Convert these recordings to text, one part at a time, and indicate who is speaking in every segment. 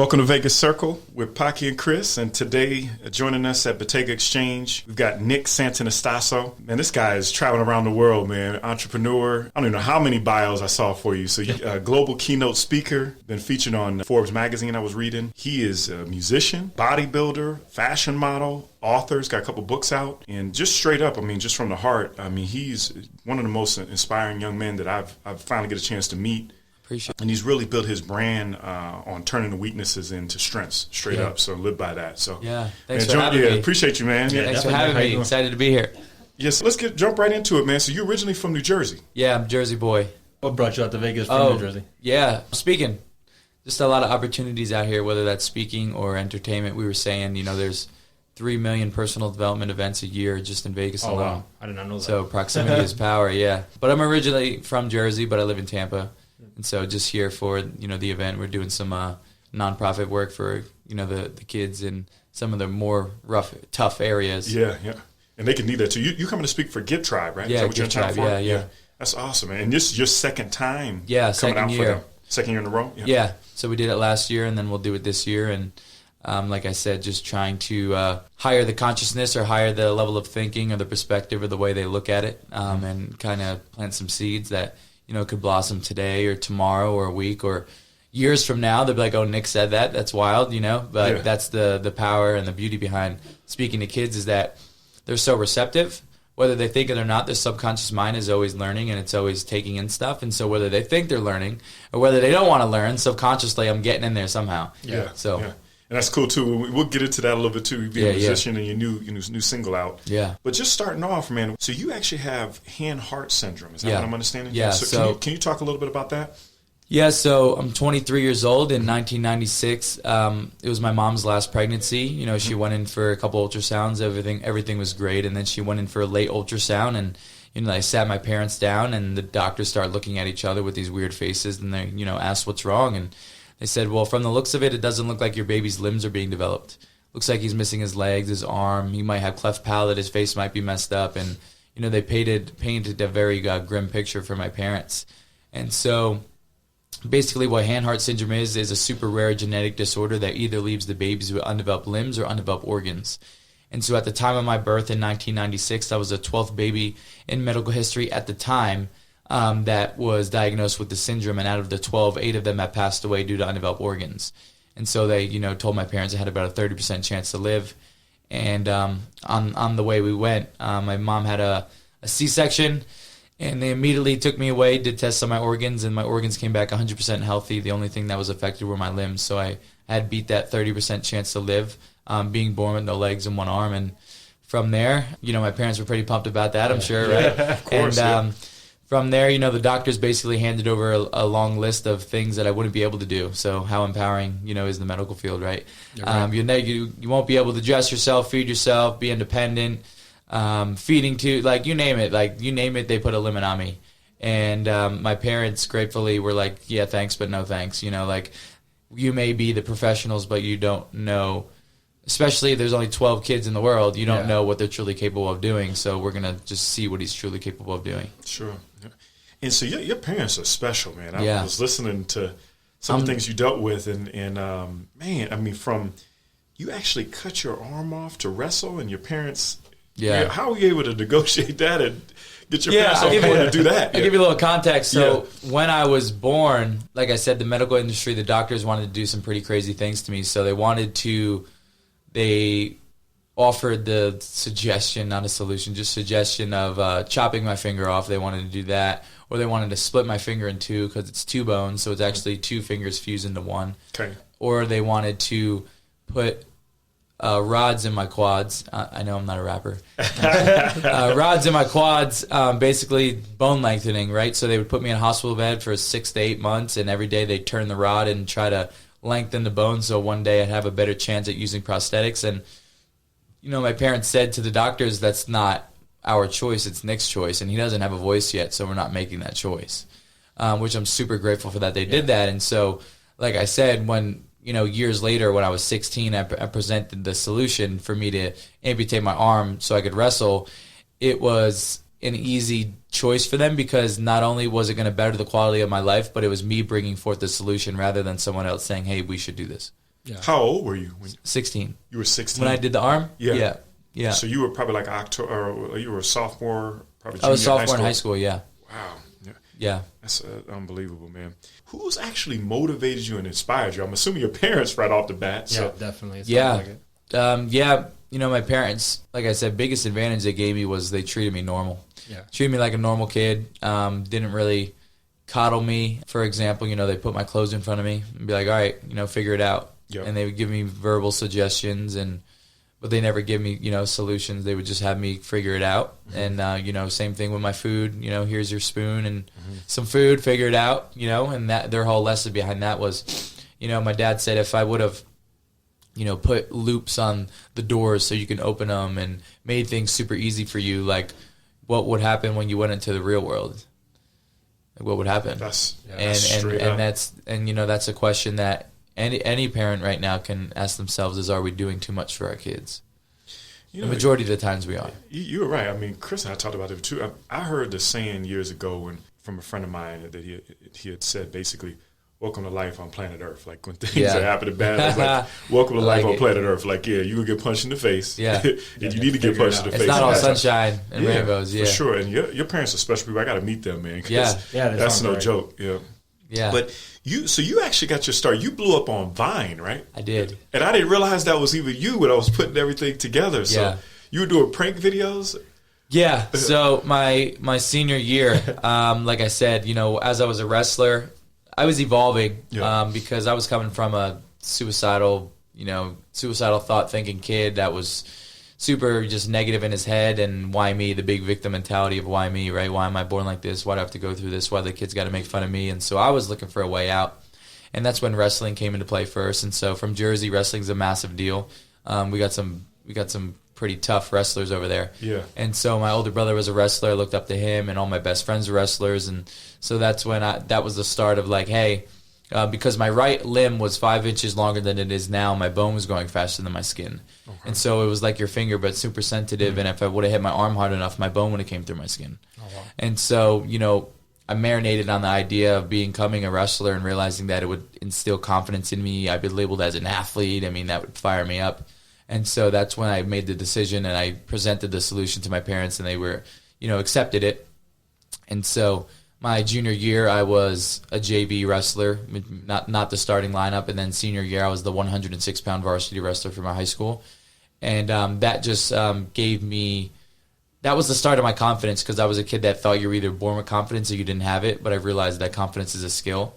Speaker 1: Welcome to Vegas Circle with Paki and Chris, and today joining us at Bottega Exchange, we've got Nick Santonastasso. Man, this guy is traveling around the world, man. Entrepreneur. I don't even know how many bios I saw for you. So, global keynote speaker, been featured on Forbes magazine I was reading. He is a musician, bodybuilder, fashion model, author's got a couple books out, and just straight up, I mean, just from the heart, I mean, he's one of the most inspiring young men that I've finally get a chance to meet. And he's really built his brand on turning the weaknesses into strengths, straight up. So live by that. So
Speaker 2: thanks for having me.
Speaker 1: Appreciate you, man.
Speaker 2: Thanks for having me. Excited to be here.
Speaker 1: Yes, let's jump right into it, man. So you're originally from New Jersey.
Speaker 2: Yeah, I'm a Jersey boy.
Speaker 3: What brought you out to Vegas from New Jersey?
Speaker 2: Yeah, speaking. Just a lot of opportunities out here, whether that's speaking or entertainment. We were saying, there's 3 million personal development events a year just in Vegas alone.
Speaker 3: Wow. I did not know that.
Speaker 2: So proximity is power, yeah. But I'm originally from Jersey, but I live in Tampa. And so just here for, the event, we're doing some nonprofit work for, the kids in some of the more tough areas.
Speaker 1: Yeah. And they can need that too. You coming to speak for Give Tribe, right?
Speaker 2: Yeah, Give Tribe, yeah.
Speaker 1: That's awesome, man. And this is your second time
Speaker 2: coming out
Speaker 1: year. For the second year in a row?
Speaker 2: Yeah. So we did it last year, and then we'll do it this year. And like I said, just trying to higher the consciousness or higher the level of thinking or the perspective or the way they look at it, and kind of plant some seeds that could blossom today or tomorrow or a week or years from now. They'll be like, oh, Nick said that. That's wild, But that's the power and the beauty behind speaking to kids is that they're so receptive. Whether they think it or not, their subconscious mind is always learning and it's always taking in stuff. And so whether they think they're learning or whether they don't want to learn, subconsciously I'm getting in there somehow.
Speaker 1: Yeah.
Speaker 2: So.
Speaker 1: Yeah. And that's cool too. We'll get into that a little bit too. You being a musician and your new single out.
Speaker 2: Yeah.
Speaker 1: But just starting off, man. So you actually have hand-heart syndrome. Is that what I'm understanding?
Speaker 2: Yeah.
Speaker 1: So can you talk a little bit about that?
Speaker 2: Yeah. So I'm 23 years old. In 1996, it was my mom's last pregnancy. She went in for a couple ultrasounds. Everything was great, and then she went in for a late ultrasound, and I sat my parents down, and the doctors started looking at each other with these weird faces, and they asked what's wrong, and they said, well, from the looks of it, it doesn't look like your baby's limbs are being developed. Looks like he's missing his legs, his arm. He might have cleft palate. His face might be messed up. And, they painted a very grim picture for my parents. And so basically what hand-heart syndrome is a super rare genetic disorder that either leaves the babies with undeveloped limbs or undeveloped organs. And so at the time of my birth in 1996, I was the 12th baby in medical history at the time that was diagnosed with the syndrome, and out of the 12, 8 of them had passed away due to undeveloped organs. And so they, told my parents I had about a 30% chance to live. And on the way we went, my mom had a C-section, and they immediately took me away, did tests on my organs, and my organs came back 100% healthy. The only thing that was affected were my limbs. So I had beat that 30% chance to live, being born with no legs and one arm. And from there, my parents were pretty pumped about that, I'm sure, right?
Speaker 1: Of course,
Speaker 2: and, from there, the doctors basically handed over a long list of things that I wouldn't be able to do. So how empowering, is the medical field, right? You won't be able to dress yourself, feed yourself, be independent, feeding to, you name it, they put a limit on me. And my parents gratefully were like, yeah, thanks, but no thanks. You may be the professionals, but you don't know, especially if there's only 12 kids in the world, you don't know what they're truly capable of doing. So we're going to just see what he's truly capable of doing.
Speaker 1: Sure. Yeah. And so your parents are special, man. I was listening to some of the things you dealt with, and man, I mean, from you actually cut your arm off to wrestle, and your parents, how were you able to negotiate that and get your parents on board to do that?
Speaker 2: I'll give you a little context. So when I was born, like I said, the medical industry, the doctors wanted to do some pretty crazy things to me. So they offered the suggestion, not a solution, just suggestion of chopping my finger off. They wanted to do that. Or they wanted to split my finger in two because it's 2 bones, so it's actually 2 fingers fused into one.
Speaker 1: Okay.
Speaker 2: Or they wanted to put rods in my quads. I know I'm not a rapper. Rods in my quads, basically bone lengthening, right? So they would put me in a hospital bed for 6 to 8 months, and every day they'd turn the rod and try to lengthen the bone so one day I'd have a better chance at using prosthetics. And, my parents said to the doctors, that's not our choice, it's Nick's choice, and he doesn't have a voice yet, so we're not making that choice, which I'm super grateful for that they did that. And so, like I said, when, years later when I was 16, I presented the solution for me to amputate my arm so I could wrestle. It was an easy choice for them because not only was it going to better the quality of my life, but it was me bringing forth the solution rather than someone else saying, hey, we should do this.
Speaker 3: Yeah.
Speaker 1: How old were you when
Speaker 2: 16.
Speaker 1: you were 16?
Speaker 2: When I did the arm?
Speaker 1: Yeah.
Speaker 2: Yeah.
Speaker 1: So you were probably like October, or you were a sophomore, probably junior
Speaker 2: I was a sophomore
Speaker 1: in
Speaker 2: in high school, yeah.
Speaker 1: Wow.
Speaker 2: Yeah.
Speaker 1: That's unbelievable, man. Who's actually motivated you and inspired you? I'm assuming your parents right off the bat.
Speaker 3: Yeah,
Speaker 1: So.
Speaker 3: definitely. It
Speaker 2: Yeah.
Speaker 3: sounds like it.
Speaker 2: Yeah, my parents, like I said, biggest advantage they gave me was they treated me normal.
Speaker 3: Yeah.
Speaker 2: Treated me like a normal kid. Didn't really coddle me. For example, they put my clothes in front of me and be like, all right, figure it out.
Speaker 1: Yep.
Speaker 2: And they would give me verbal suggestions, but they never give me, solutions. They would just have me figure it out.
Speaker 1: Mm-hmm.
Speaker 2: And, same thing with my food. Here's your spoon and some food, figure it out, and that their whole lesson behind that was, my dad said if I would have, put loops on the doors so you can open them and made things super easy for you, like what would happen when you went into the real world? Like what would happen?
Speaker 1: That's
Speaker 2: that's a question that any parent right now can ask themselves is, are we doing too much for our kids? The majority of the times we are.
Speaker 1: You were right. I mean, Chris and I talked about it too. I heard the saying years ago from a friend of mine that he had said basically, welcome to life on planet Earth. Like when things are happening bad, it's like, welcome to life on planet Earth. Like, you will get punched in the face.
Speaker 2: Yeah.
Speaker 1: And you need to get punched in the face.
Speaker 2: It's not all sunshine and rainbows. Yeah.
Speaker 1: For sure. And your parents are special people. I got to meet them, man.
Speaker 2: Yeah.
Speaker 1: That's no joke. Yeah.
Speaker 2: Yeah.
Speaker 1: But you actually got your start. You blew up on Vine, right?
Speaker 2: I did.
Speaker 1: And I didn't realize that was even you when I was putting everything together. So you were doing prank videos?
Speaker 2: Yeah. So my senior year, like I said, as I was a wrestler, I was evolving because I was coming from a suicidal thought thinking kid that was super just negative in his head, and why me, the big victim mentality of why me, right? Why am I born like this? Why do I have to go through this? Why the kids got to make fun of me? And so I was looking for a way out, and that's when wrestling came into play first. And so from Jersey, wrestling's a massive deal. We got some pretty tough wrestlers over there.
Speaker 1: Yeah.
Speaker 2: And so my older brother was a wrestler. I looked up to him, and all my best friends were wrestlers. And so that's when that was the start of like, hey, because my right limb was 5 inches longer than it is now, my bone was growing faster than my skin. Okay. And so it was like your finger, but super sensitive. And if I would have hit my arm hard enough, my bone would have came through my skin. Oh, wow. And so, I marinated on the idea of becoming a wrestler and realizing that it would instill confidence in me. I'd be labeled as an athlete. I mean, that would fire me up. And so that's when I made the decision, and I presented the solution to my parents, and they were, accepted it. And so my junior year, I was a JV wrestler, not the starting lineup. And then senior year, I was the 106-pound varsity wrestler for my high school. And that just gave me, that was the start of my confidence, because I was a kid that thought you were either born with confidence or you didn't have it. But I realized that confidence is a skill.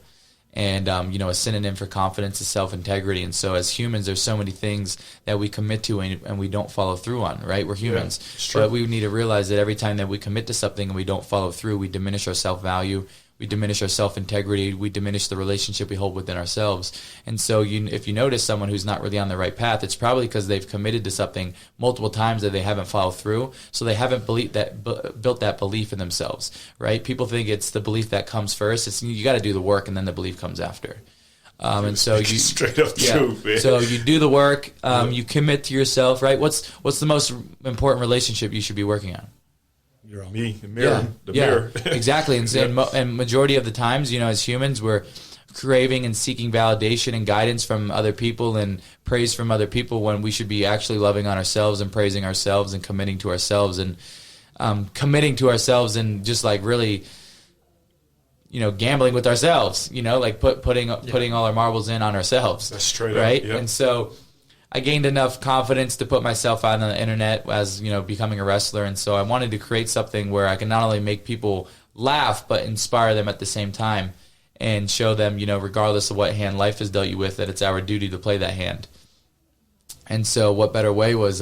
Speaker 2: And, a synonym for confidence is self-integrity. And so as humans, there's so many things that we commit to and we don't follow through on, right? We're humans. Yeah, but we need to realize that every time that we commit to something and we don't follow through, we diminish our self-value, we diminish our self-integrity, we diminish the relationship we hold within ourselves. And so if you notice someone who's not really on the right path, it's probably because they've committed to something multiple times that they haven't followed through. So they haven't built that belief in themselves, right? People think it's the belief that comes first. You got to do the work, and then the belief comes after. And so you
Speaker 1: straight up truth, man.
Speaker 2: So you do the work, you commit to yourself, right? What's the most important relationship you should be working on?
Speaker 1: You're on me, the mirror, mirror.
Speaker 2: Exactly. And majority of the times, as humans, we're craving and seeking validation and guidance from other people and praise from other people, when we should be actually loving on ourselves and praising ourselves and committing to ourselves and just like really, gambling with ourselves, like putting all our marbles in on ourselves.
Speaker 1: That's straight
Speaker 2: right?
Speaker 1: up. Yep.
Speaker 2: And so I gained enough confidence to put myself out on the internet as, becoming a wrestler. And so I wanted to create something where I can not only make people laugh, but inspire them at the same time and show them, regardless of what hand life has dealt you with, that it's our duty to play that hand. And so what better way was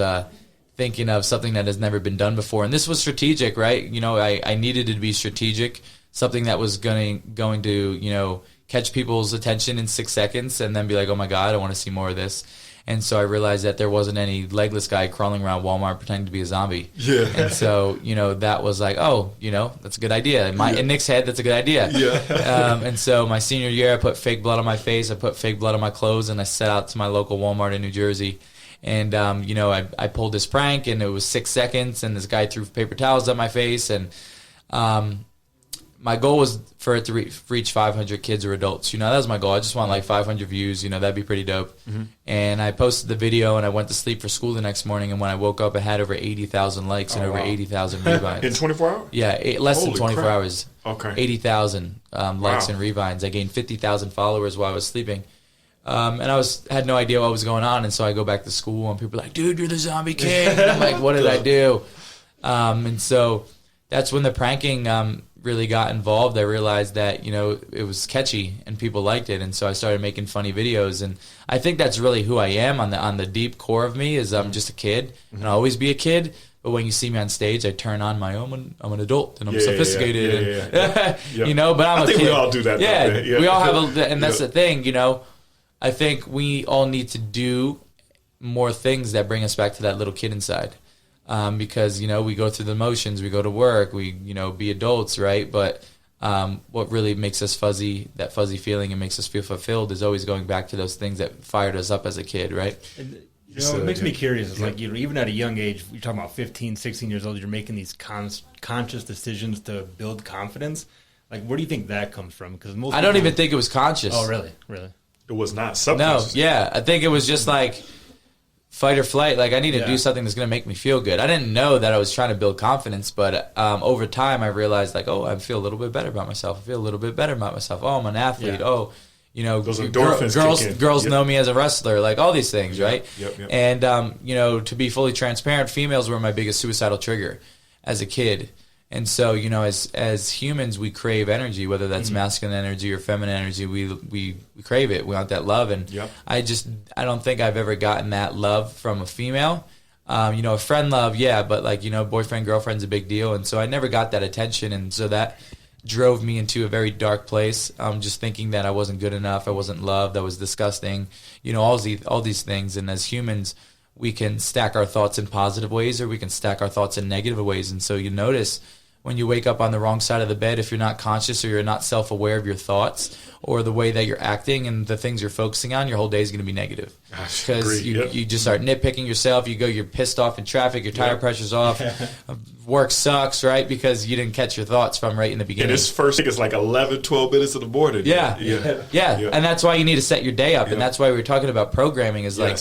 Speaker 2: thinking of something that has never been done before. And this was strategic, right? I needed it to be strategic, something that was going to, catch people's attention in 6 seconds and then be like, oh my God, I want to see more of this. And so I realized that there wasn't any legless guy crawling around Walmart pretending to be a zombie.
Speaker 1: Yeah.
Speaker 2: And so, that was like, that's a good idea. In Nick's head, that's a good idea.
Speaker 1: Yeah.
Speaker 2: And so my senior year, I put fake blood on my face. I put fake blood on my clothes, and I set out to my local Walmart in New Jersey. And, I pulled this prank, and it was 6 seconds, and this guy threw paper towels at my face. And my goal was for it to reach 500 kids or adults. You know, that was my goal. I just want like 500 views. You know, that'd be pretty dope. And I posted the video, and I went to sleep for school the next morning. And when I woke up, it had over 80,000 likes and over 80,000 rewinds.
Speaker 1: In 24 hours?
Speaker 2: Yeah, less than 24
Speaker 1: crap.
Speaker 2: hours.
Speaker 1: Okay.
Speaker 2: 80,000 likes and rewinds. I gained 50,000 followers while I was sleeping. And I had no idea what was going on. And so I go back to school, and people are like, dude, you're the zombie king. And I'm like, what did I do? And so that's when the pranking really got involved. I realized that, you know, it was catchy and people liked it, and so I started making funny videos. And I think that's really who I am on the deep core of me is I'm just a kid, and I'll always be a kid. But when you see me on stage, I turn on my own. I'm an adult, and I'm sophisticated. You know, but I
Speaker 1: think
Speaker 2: kid.
Speaker 1: we all do that.
Speaker 2: Yeah,
Speaker 1: though,
Speaker 2: we all have, and that's the thing. You know, I think we all need to do more things that bring us back to that little kid inside. Because, you know, we go through the motions, we go to work, we, you know, be adults, right? But what really makes us that fuzzy feeling and makes us feel fulfilled is always going back to those things that fired us up as a kid, right?
Speaker 3: And, you know, it makes me curious. It's like, you know, even at a young age, you're talking about 15, 16 years old, you're making these conscious decisions to build confidence. Like, where do you think that comes from? Because
Speaker 2: I don't even think it was conscious.
Speaker 3: Oh, really? Really?
Speaker 1: It was not
Speaker 2: No,
Speaker 1: subconscious.
Speaker 2: yeah. I think it was just like fight or flight. Like, I need to do something that's going to make me feel good. I didn't know that I was trying to build confidence, but over time I realized, like, oh, I feel a little bit better about myself. I feel a little bit better about myself. Oh, I'm an athlete.
Speaker 1: Yeah.
Speaker 2: Oh, you know,
Speaker 1: Those endorphins
Speaker 2: girls know me as a wrestler. Like, all these things, right?
Speaker 1: Yep.
Speaker 2: And, you know, to be fully transparent, females were my biggest suicidal trigger as a kid. And so, you know, as humans, we crave energy, whether that's masculine energy or feminine energy. We crave it. We want that love. And I don't think I've ever gotten that love from a female. You know, a friend love, yeah, but like, you know, boyfriend, girlfriend's a big deal. And so I never got that attention. And so that drove me into a very dark place. Just thinking that I wasn't good enough. I wasn't loved. I was disgusting. You know, all these things. And as humans, we can stack our thoughts in positive ways, or we can stack our thoughts in negative ways. And so you notice when you wake up on the wrong side of the bed, if you're not conscious or you're not self-aware of your thoughts or the way that you're acting and the things you're focusing on, your whole day is going to be negative. Because you just start nitpicking yourself. You're pissed off in traffic. Your tire pressure's off. Work sucks, right? Because you didn't catch your thoughts from right in the beginning.
Speaker 1: And this first thing is like 11, 12 minutes of the morning.
Speaker 2: Yeah. And that's why you need to set your day up. And that's why we were talking about programming is like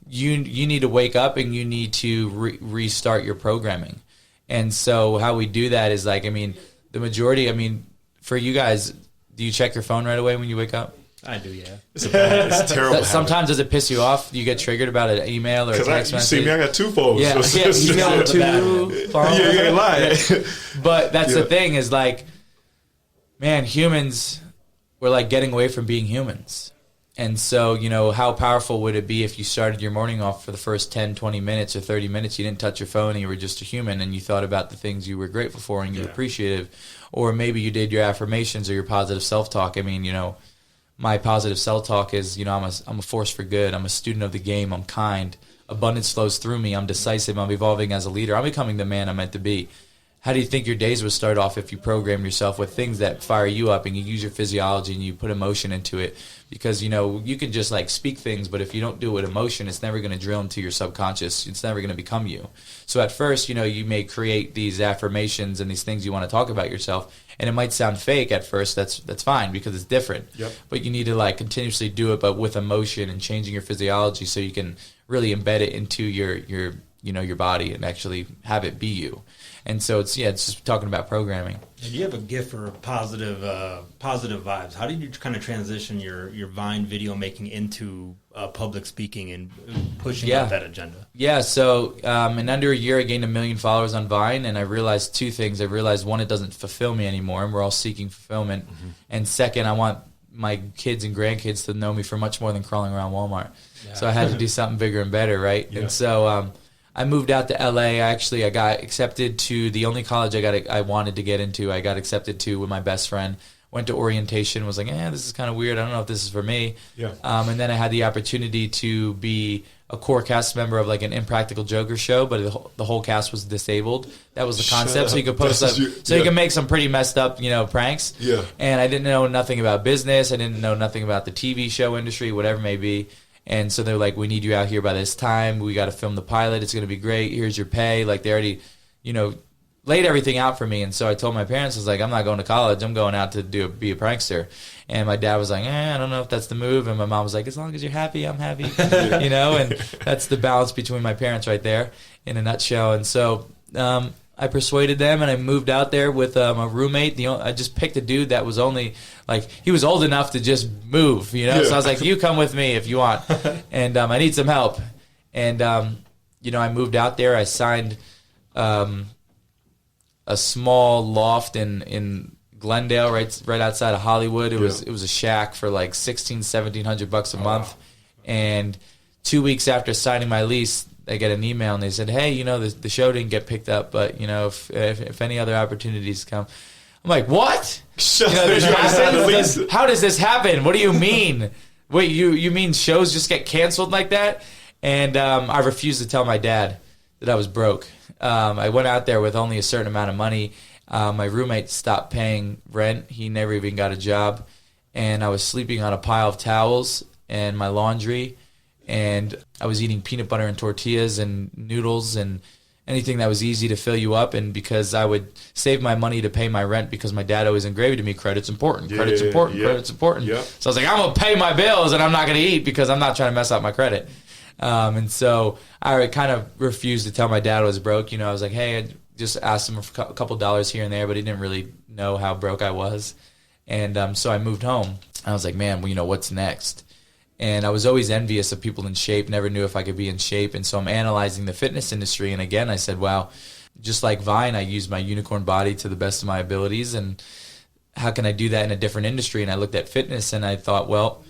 Speaker 2: you need to wake up and you need to restart your programming. And so how we do that is like, I mean, the majority, I mean, for you guys, do you check your phone right away when you wake up?
Speaker 3: I do, yeah.
Speaker 1: It's a terrible
Speaker 2: Sometimes does it piss you off? Do you get triggered about an email or a text message?
Speaker 1: You see me, I got two phones.
Speaker 2: Yeah, you got two phones.
Speaker 1: You ain't lying.
Speaker 2: But that's the thing is like, man, humans, we're like getting away from being humans. And so, you know, how powerful would it be if you started your morning off for the first 10, 20 minutes or 30 minutes, you didn't touch your phone and you were just a human and you thought about the things you were grateful for and you're appreciative. Or maybe you did your affirmations or your positive self-talk. I mean, you know, my positive self-talk is, you know, I'm a force for good. I'm a student of the game. I'm kind. Abundance flows through me. I'm decisive. I'm evolving as a leader. I'm becoming the man I'm meant to be. How do you think your days would start off if you program yourself with things that fire you up and you use your physiology and you put emotion into it? Because, you know, you can just like speak things, but if you don't do it with emotion, it's never going to drill into your subconscious. It's never going to become you. So at first, you know, you may create these affirmations and these things you want to talk about yourself, and it might sound fake at first. That's fine because it's different. But you need to like continuously do it, but with emotion and changing your physiology so you can really embed it into your you know, your body and actually have it be you. And so it's just talking about programming.
Speaker 3: And you have a gift for positive vibes. How did you kind of transition your Vine video making into public speaking and pushing out that agenda? Yeah,
Speaker 2: so in under a year I gained 1 million followers on Vine, and I realized two things. I realized, one, it doesn't fulfill me anymore, and we're all seeking fulfillment. And second, I want my kids and grandkids to know me for much more than crawling around Walmart. So I had to do something bigger and better, right? And so I moved out to LA. I got accepted to the only college I wanted to get into. I got accepted to with my best friend. Went to orientation. Was like, this is kind of weird. I don't know if this is for me. And then I had the opportunity to be a core cast member of like an Impractical Joker show, but the whole cast was disabled. That was the concept. So you could post you can make some pretty messed up, you know, pranks. And I didn't know nothing about business. I didn't know nothing about the TV show industry, whatever it may be. And so they're like, we need you out here by this time. We got to film the pilot. It's going to be great. Here's your pay. Like, they already, you know, laid everything out for me. And so I told my parents, I was like, I'm not going to college. I'm going out to be a prankster. And my dad was like, I don't know if that's the move. And my mom was like, as long as you're happy, I'm happy. You know, and that's the balance between my parents right there in a nutshell. And so I persuaded them, and I moved out there with a roommate. I just picked a dude that was only, like, he was old enough to just move, you know? Yeah. So I was like, you come with me if you want. And I need some help. And, you know, I moved out there. I signed a small loft in Glendale, right outside of Hollywood. It was a shack for like $1,600-$1,700 a month. And 2 weeks after signing my lease, I get an email and they said, hey, you know, the show didn't get picked up, but you know, if any other opportunities come. I'm like, what? You know, how does this happen? What do you mean? Wait, you mean shows just get canceled like that? And I refused to tell my dad that I was broke. I went out there with only a certain amount of money. My roommate stopped paying rent. He never even got a job. And I was sleeping on a pile of towels and my laundry. And I was eating peanut butter and tortillas and noodles and anything that was easy to fill you up. And because I would save my money to pay my rent, because my dad always engraved to me, credit's important, credit's important, credit's important. Yeah. So I was like, I'm going to pay my bills and I'm not going to eat because I'm not trying to mess up my credit. And so I kind of refused to tell my dad I was broke. You know, I was like, hey, I just asked him for a couple dollars here and there, but he didn't really know how broke I was. And so I moved home. I was like, man, well, you know, what's next? And I was always envious of people in shape, never knew if I could be in shape. And so I'm analyzing the fitness industry. And again, I said, wow, just like Vine, I used my unicorn body to the best of my abilities. And how can I do that in a different industry? And I looked at fitness and I thought, well,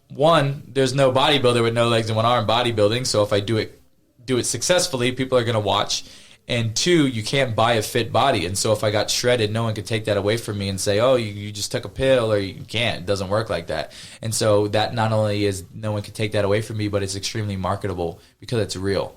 Speaker 2: one, there's no bodybuilder with no legs and one arm bodybuilding. So if I do it successfully, people are going to watch. And two, you can't buy a fit body. And so if I got shredded, no one could take that away from me and say, oh, you just took a pill, or you can't. It doesn't work like that. And so that not only is no one could take that away from me, but it's extremely marketable because it's real.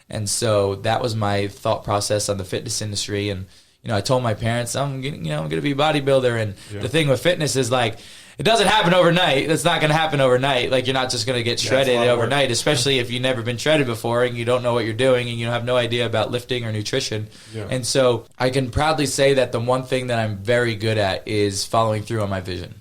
Speaker 2: And so that was my thought process on the fitness industry. And, you know, I told my parents, I'm going to be a bodybuilder. And the thing with fitness is, like, it doesn't happen overnight. It's not going to happen overnight. Like, you're not just going to get shredded overnight, especially if you've never been shredded before and you don't know what you're doing and you have no idea about lifting or nutrition. Yeah. And so I can proudly say that the one thing that I'm very good at is following through on my vision.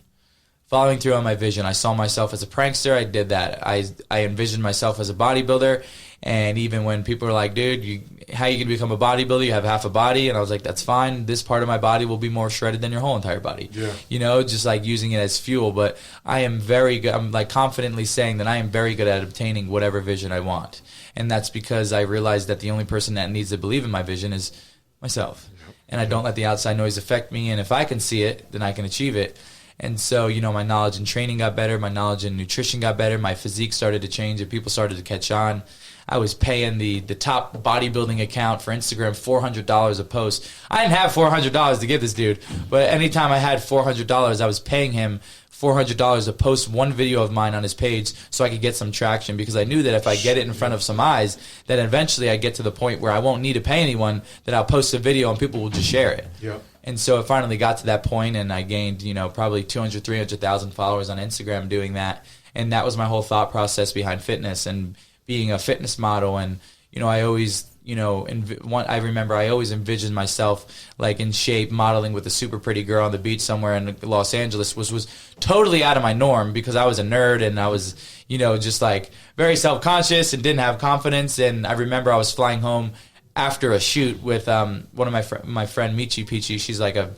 Speaker 2: Following through on my vision. I saw myself as a prankster. I did that. I envisioned myself as a bodybuilder. And even when people are like, dude, how you can become a bodybuilder? You have half a body. And I was like, that's fine. This part of my body will be more shredded than your whole entire body. Yeah. You know, just like using it as fuel. But I am very good. I'm like confidently saying that I am very good at obtaining whatever vision I want. And that's because I realized that the only person that needs to believe in my vision is myself. Yep. And I don't let the outside noise affect me. And if I can see it, then I can achieve it. And so, you know, my knowledge in training got better. My knowledge in nutrition got better. My physique started to change and people started to catch on. I was paying the top bodybuilding account for Instagram $400 a post. I didn't have $400 to give this dude, but anytime I had $400, I was paying him $400 to post one video of mine on his page so I could get some traction, because I knew that if I get it in front of some eyes, that eventually I get to the point where I won't need to pay anyone, that I'll post a video and people will just share it. Yeah. And so it finally got to that point, and I gained, you know, probably 200, 300,000 followers on Instagram doing that. And that was my whole thought process behind fitness and being a fitness model. And, you know, I always, you know, I remember I always envisioned myself like in shape, modeling with a super pretty girl on the beach somewhere in Los Angeles, which was totally out of my norm because I was a nerd and I was, you know, just like very self-conscious and didn't have confidence. And I remember I was flying home after a shoot with one of my friend Michi Peachy. She's like a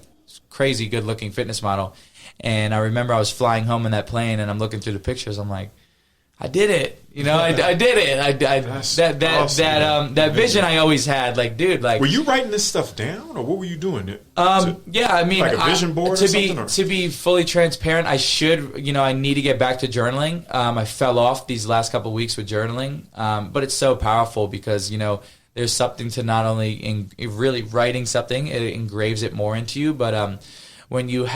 Speaker 2: crazy good looking fitness model. And I remember I was flying home in that plane and I'm looking through the pictures. I'm like, I did it. You know, I did it. That vision I always had, like, dude, like.
Speaker 1: Were you writing this stuff down, or what were you doing?
Speaker 2: Yeah, I mean,
Speaker 1: like a vision board or something?
Speaker 2: To be fully transparent, I need to get back to journaling. I fell off these last couple of weeks with journaling, but it's so powerful because, you know, there's something to not only in really writing something, it engraves it more into you, but when you're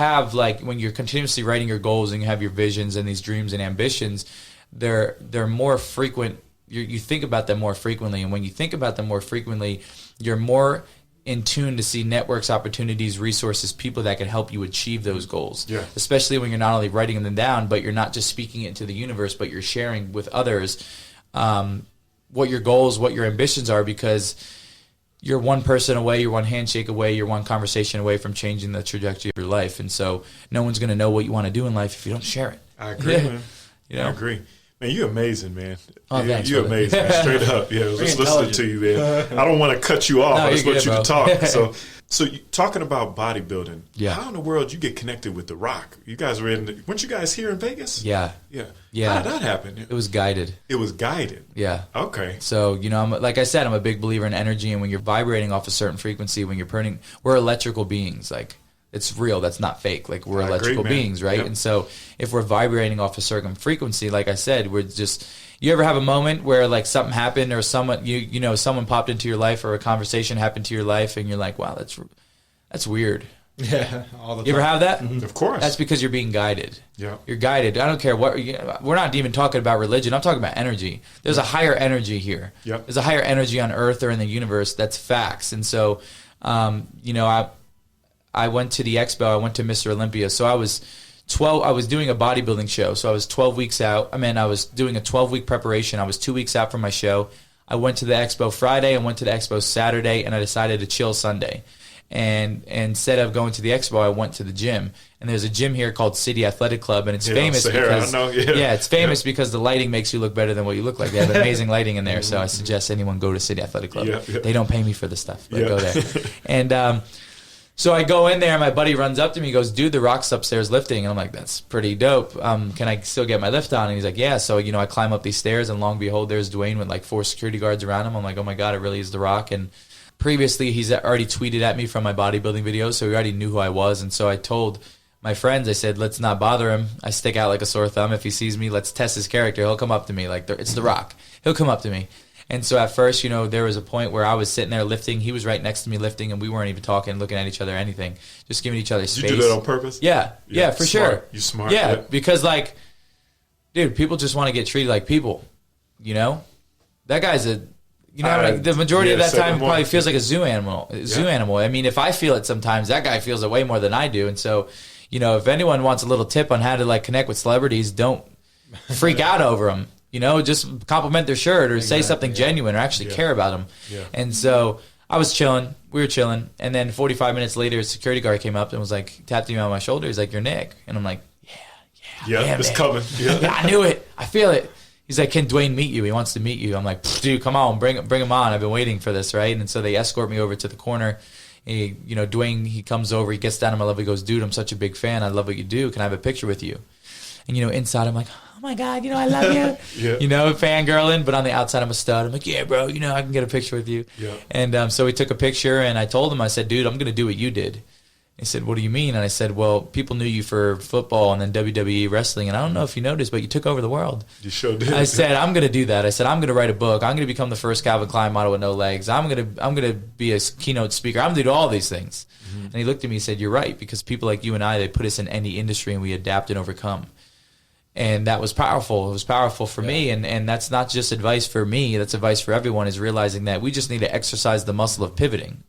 Speaker 2: continuously writing your goals and you have your visions and these dreams and ambitions, they're more frequent. You think about them more frequently, and when you think about them more frequently, you're more in tune to see networks, opportunities, resources, people that can help you achieve those goals. Yeah. Especially when you're not only writing them down, but you're not just speaking it into the universe, but you're sharing with others what your goals, what your ambitions are, because you're one person away, you're one handshake away, you're one conversation away from changing the trajectory of your life. And so no one's going to know what you want to do in life if you don't share it.
Speaker 1: I agree, man. I agree. Man, you're amazing, man.
Speaker 2: Oh, thanks,
Speaker 1: you're
Speaker 2: brother.
Speaker 1: amazing, straight up. Yeah, just listening to you, man. I don't want to cut you off.
Speaker 2: No,
Speaker 1: I just
Speaker 2: you're
Speaker 1: want
Speaker 2: good,
Speaker 1: you to
Speaker 2: bro.
Speaker 1: talk. So you, talking about bodybuilding,
Speaker 2: Yeah.
Speaker 1: how in the world you get connected with The Rock? You guys weren't you guys here in Vegas?
Speaker 2: Yeah.
Speaker 1: Yeah.
Speaker 2: Yeah.
Speaker 1: How did that happen?
Speaker 2: It was guided.
Speaker 1: It was guided.
Speaker 2: Yeah.
Speaker 1: Okay.
Speaker 2: So, like I said, I'm a big believer in energy, and when you're vibrating off a certain frequency, when you're burning, we're electrical beings. Like, it's real. That's not fake. Like, we're electrical beings, right?
Speaker 1: Yep.
Speaker 2: And so if we're vibrating off a certain frequency, like I said, we're just, you ever have a moment where like something happened or someone, someone popped into your life or a conversation happened to your life and you're like, wow, that's weird.
Speaker 3: Yeah, all the time.
Speaker 2: You ever have that?
Speaker 1: Of course.
Speaker 2: That's because you're being guided.
Speaker 1: Yeah.
Speaker 2: You're guided. I don't care what. We're not even talking about religion. I'm talking about energy. There's a higher energy here.
Speaker 1: Yep.
Speaker 2: There's a higher energy on Earth or in the universe. That's facts. And so, I went to the expo. I went to Mr. Olympia. So I was 12. I was doing a bodybuilding show. So I was 12 weeks out. I was doing a 12-week preparation. I was 2 weeks out from my show. I went to the expo Friday. I went to the expo Saturday, and I decided to chill Sunday. And instead of going to the expo, I went to the gym. And there's a gym here called City Athletic Club, and it's famous because it's famous because the lighting makes you look better than what you look like. They have amazing lighting in there. So I suggest anyone go to City Athletic Club. They don't pay me for this stuff, but go there. And so I go in there, and my buddy runs up to me. He goes, "Dude, The Rock's upstairs lifting." And I'm like, "That's pretty dope. Can I still get my lift on?" And he's like, "Yeah." So I climb up these stairs, and lo and behold, there's Dwayne with like 4 security guards around him. I'm like, "Oh my god, it really is The Rock." And previously, he's already tweeted at me from my bodybuilding videos, so he already knew who I was. And so I told my friends, I said, let's not bother him. I stick out like a sore thumb. If he sees me, let's test his character. He'll come up to me. Like, it's The Rock. He'll come up to me. And so at first, there was a point where I was sitting there lifting. He was right next to me lifting, and we weren't even talking, looking at each other or anything. Just giving each other space.
Speaker 1: You do that on purpose?
Speaker 2: Yeah, for
Speaker 1: smart.
Speaker 2: sure.
Speaker 1: You smart.
Speaker 2: Yeah, because, like, dude, people just want to get treated like people, That guy's the majority of that time probably feels like a zoo animal. I mean, if I feel it sometimes, that guy feels it way more than I do. And so, if anyone wants a little tip on how to like connect with celebrities, don't freak out over them. Just compliment their shirt or say something genuine or actually care about them. Yeah. And so I was chilling. We were chilling. And then 45 minutes later, a security guard came up and was like, tapped me on my shoulder. He's like, "You're Nick." And I'm like, yeah, it's coming. Yeah, I knew it. I feel it. He's like, "Can Dwayne meet you? He wants to meet you." I'm like, "Dude, come on, bring him on. I've been waiting for this, right?" And so they escort me over to the corner. Dwayne, he comes over, he gets down on my level, he goes, "Dude, I'm such a big fan. I love what you do. Can I have a picture with you?" And inside I'm like, "Oh my God, I love you." Fangirling, but on the outside I'm a stud. I'm like, "Yeah, bro, I can get a picture with you." Yeah. And so we took a picture, and I told him, I said, "Dude, I'm gonna do what you did." He said, "What do you mean?" And I said, "Well, people knew you for football and then WWE wrestling, and I don't know if you noticed, but you took over the world."
Speaker 1: You sure did.
Speaker 2: I said, "I'm going to do that." I said, "I'm going to write a book. I'm going to become the first Calvin Klein model with no legs. I'm going to be a keynote speaker. I'm going to do all these things." Mm-hmm. And he looked at me and said, "You're right, because people like you and I, they put us in any industry, and we adapt and overcome." And that was powerful. It was powerful for me, and that's not just advice for me. That's advice for everyone, is realizing that we just need to exercise the muscle of pivoting.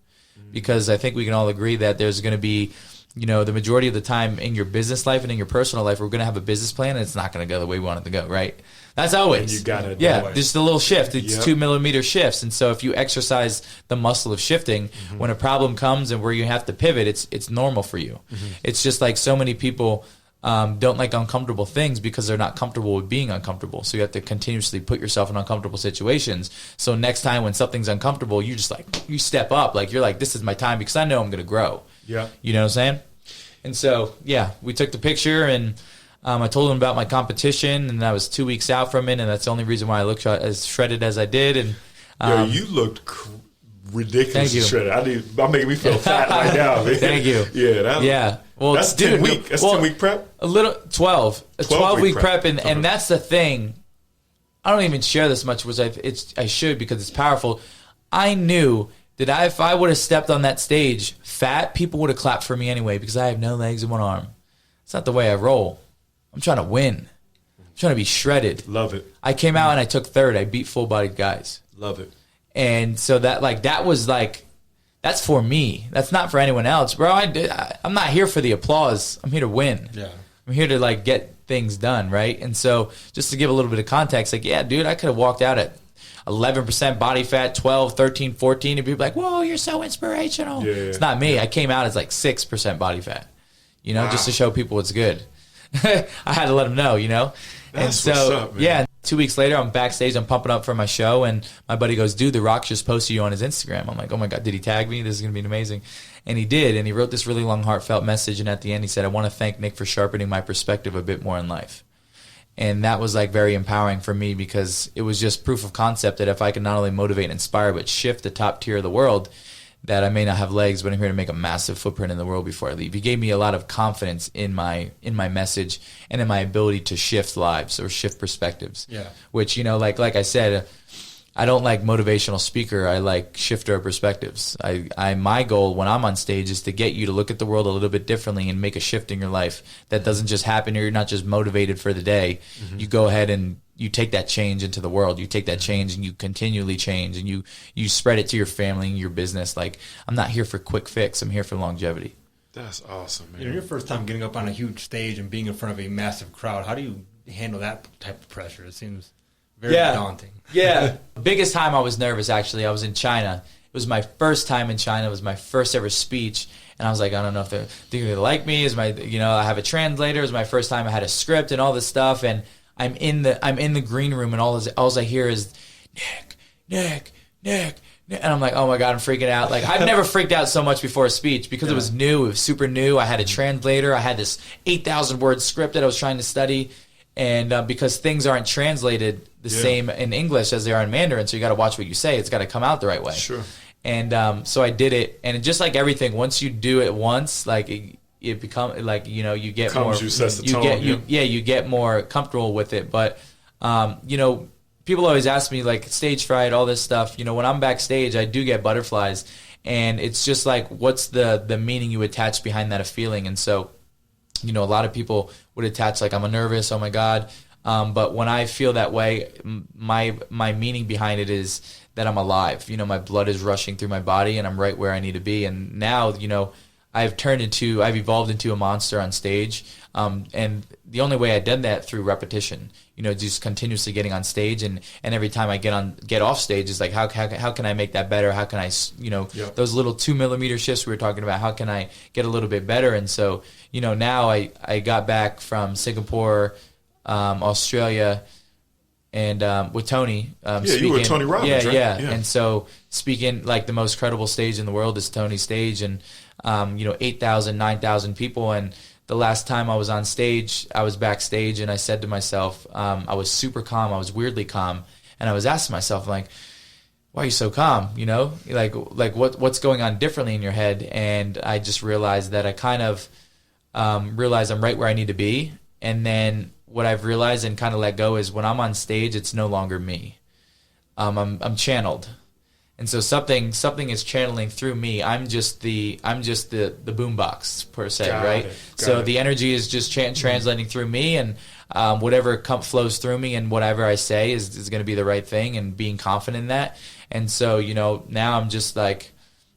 Speaker 2: Because I think we can all agree that there's going to be, the majority of the time in your business life and in your personal life, we're going to have a business plan, and it's not going to go the way we want it to go, right? That's always.
Speaker 1: And you got it.
Speaker 2: Just a little shift. It's 2 millimeter shifts. And so if you exercise the muscle of shifting, when a problem comes and where you have to pivot, it's normal for you. Mm-hmm. It's just like so many people don't like uncomfortable things because they're not comfortable with being uncomfortable. So you have to continuously put yourself in uncomfortable situations. So next time when something's uncomfortable, you just you step up. Like, you're like, "This is my time because I know I'm going to grow." Yeah. You know what I'm saying? And so, we took the picture, and I told him about my competition, and I was 2 weeks out from it, and that's the only reason why I looked as shredded as I did. And
Speaker 1: you looked ridiculously shredded. I'm making me feel fat right now, man.
Speaker 2: Thank you.
Speaker 1: Yeah.
Speaker 2: Well,
Speaker 1: that's 10 week. That's 10 week prep.
Speaker 2: A 12-week prep, and that's the thing. I don't even share this much, which I should, because it's powerful. I knew that if I would have stepped on that stage fat, people would have clapped for me anyway, because I have no legs and one arm. It's not the way I roll. I'm trying to win. I'm trying to be shredded.
Speaker 1: Love it.
Speaker 2: I came out and I took third. I beat full-bodied guys.
Speaker 1: Love it.
Speaker 2: And so that was that's for me. That's not for anyone else, bro. I'm not here for the applause. I'm here to win. Yeah. I'm here to get things done, right? And so just to give a little bit of context, dude, I could have walked out at 11% body fat, 12, 13, 14, and people like, whoa, you're so inspirational.
Speaker 1: Yeah.
Speaker 2: It's not me. I came out as like 6% body fat, just to show people what's good. I had to let them know,
Speaker 1: That's
Speaker 2: and so,
Speaker 1: what's up, man.
Speaker 2: yeah, 2 weeks later, I'm backstage, I'm pumping up for my show, and my buddy goes, dude, The Rock just posted you on his Instagram. I'm like, oh my God, did he tag me? This is going to be amazing. And he did, and he wrote this really long, heartfelt message, and at the end he said, I want to thank Nick for sharpening my perspective a bit more in life. And that was like very empowering for me, because it was just proof of concept that if I could not only motivate and inspire, but shift the top tier of the world, that I may not have legs, but I'm here to make a massive footprint in the world before I leave. He gave me a lot of confidence in my message and in my ability to shift lives or shift perspectives.
Speaker 3: Yeah.
Speaker 2: Which, like I said, I don't like motivational speaker. I like shifter of perspectives. My goal when I'm on stage is to get you to look at the world a little bit differently and make a shift in your life that doesn't just happen, or you're not just motivated for the day. You go ahead and you take that change into the world. You take that change and you continually change, and you spread it to your family and your business. Like, I'm not here for quick fix. I'm here for longevity.
Speaker 1: That's awesome, man.
Speaker 3: Your first time getting up on a huge stage and being in front of a massive crowd, how do you handle that type of pressure? It seems very daunting.
Speaker 2: Yeah. Biggest time I was nervous, actually, I was in China. It was my first time in China. It was my first ever speech. And I was like, I don't know if they're going to like me. I have a translator. It was my first time I had a script and all this stuff. And I'm in the green room, and all I hear is, Nick. And I'm like, oh my God, I'm freaking out. Like, I've never freaked out so much before a speech, because it was new. It was super new. I had a translator. I had this 8,000 word script that I was trying to study. And because things aren't translated the same in English as they are in Mandarin, so you got to watch what you say. It's got to come out the right way.
Speaker 1: Sure.
Speaker 2: And so I did it, and just like everything, once you do it once, like it becomes like you get more.
Speaker 1: You set the tone.
Speaker 2: You get more comfortable with it. But people always ask me, like, stage fright, all this stuff. When I'm backstage, I do get butterflies, and it's just like, what's the meaning you attach behind that feeling? And so, a lot of people would attach, like, I'm nervous, oh my God. But when I feel that way, my meaning behind it is that I'm alive. My blood is rushing through my body, and I'm right where I need to be. And now, I've evolved into a monster on stage. And the only way I did that through repetition, just continuously getting on stage, and every time I get off stage is like, how can I make that better? How can I, those little 2 millimeter shifts we were talking about, how can I get a little bit better? And so, now I got back from Singapore, Australia, and with Tony. Speaking,
Speaker 1: you were Tony Robbins, right?
Speaker 2: Yeah. And so speaking, like, the most credible stage in the world is Tony's stage, and 8,000, 9,000 people. And the last time I was on stage, I was backstage, and I said to myself, I was super calm. I was weirdly calm, and I was asking myself, like, why are you so calm? Like what's going on differently in your head? And I just realized that I kind of realized I'm right where I need to be. And then what I've realized and kind of let go is when I'm on stage, it's no longer me. I'm channeled. And so something is channeling through me. I'm just the boombox, per se, right? So the energy is just translating through me, and whatever flows through me and whatever I say is going to be the right thing, and being confident in that. And so, now I'm just like,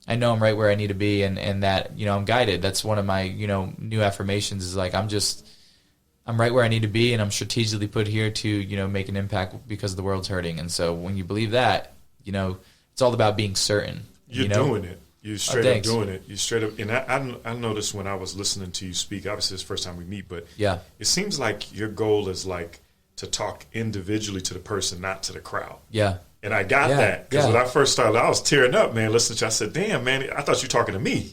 Speaker 2: I know I'm right where I need to be, and that, I'm guided. That's one of my, new affirmations is like, I'm right where I need to be, and I'm strategically put here to, make an impact because the world's hurting. And so when you believe that, it's all about being certain.
Speaker 1: You're doing it. You're straight up doing it. You straight up. And I noticed when I was listening to you speak, obviously it's the first time we meet, but it seems like your goal is like to talk individually to the person, not to the crowd.
Speaker 2: Yeah.
Speaker 1: And I got that, because when I first started, I was tearing up, man, listening to you. I said, damn, man, I thought you were talking to me.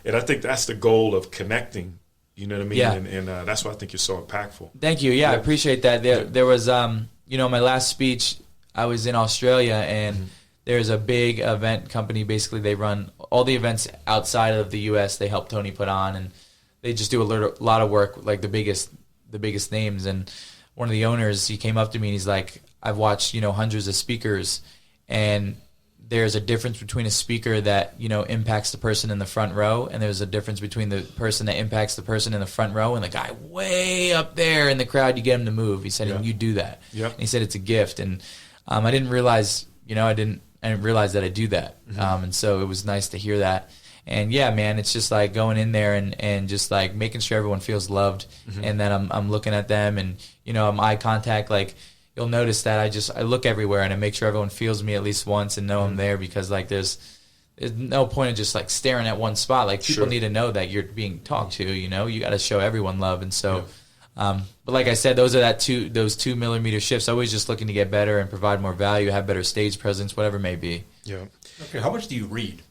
Speaker 1: And I think that's the goal of connecting. You know what I mean?
Speaker 2: Yeah.
Speaker 1: And that's why I think you're so impactful.
Speaker 2: Thank you. Yeah, I appreciate that. There was, my last speech, I was in Australia, and there's a big event company. Basically, they run all the events outside of the U.S. They help Tony put on, and they just do a lot of work, like the biggest names. And one of the owners, he came up to me and he's like, I've watched, hundreds of speakers, and there's a difference between a speaker that, impacts the person in the front row, and there's a difference between the person that impacts the person in the front row and the guy way up there in the crowd. You get him to move. He said, and you do that. Yep. And he said, it's a gift. And I didn't realize, I didn't realize that I do that. And so it was nice to hear that. And yeah, man, it's just like going in there and just like making sure everyone feels loved. And then I'm looking at them, and, I'm eye contact. Like, you'll notice that I look everywhere and I make sure everyone feels me at least once and know I'm there, because like there's no point in just like staring at one spot. Like people need to know that you're being talked to. You know, you got to show everyone love, and so. But like I said, those 2 millimeter shifts. Always just looking to get better and provide more value, have better stage presence, whatever it may be.
Speaker 1: Yeah.
Speaker 3: Okay. How much do you read?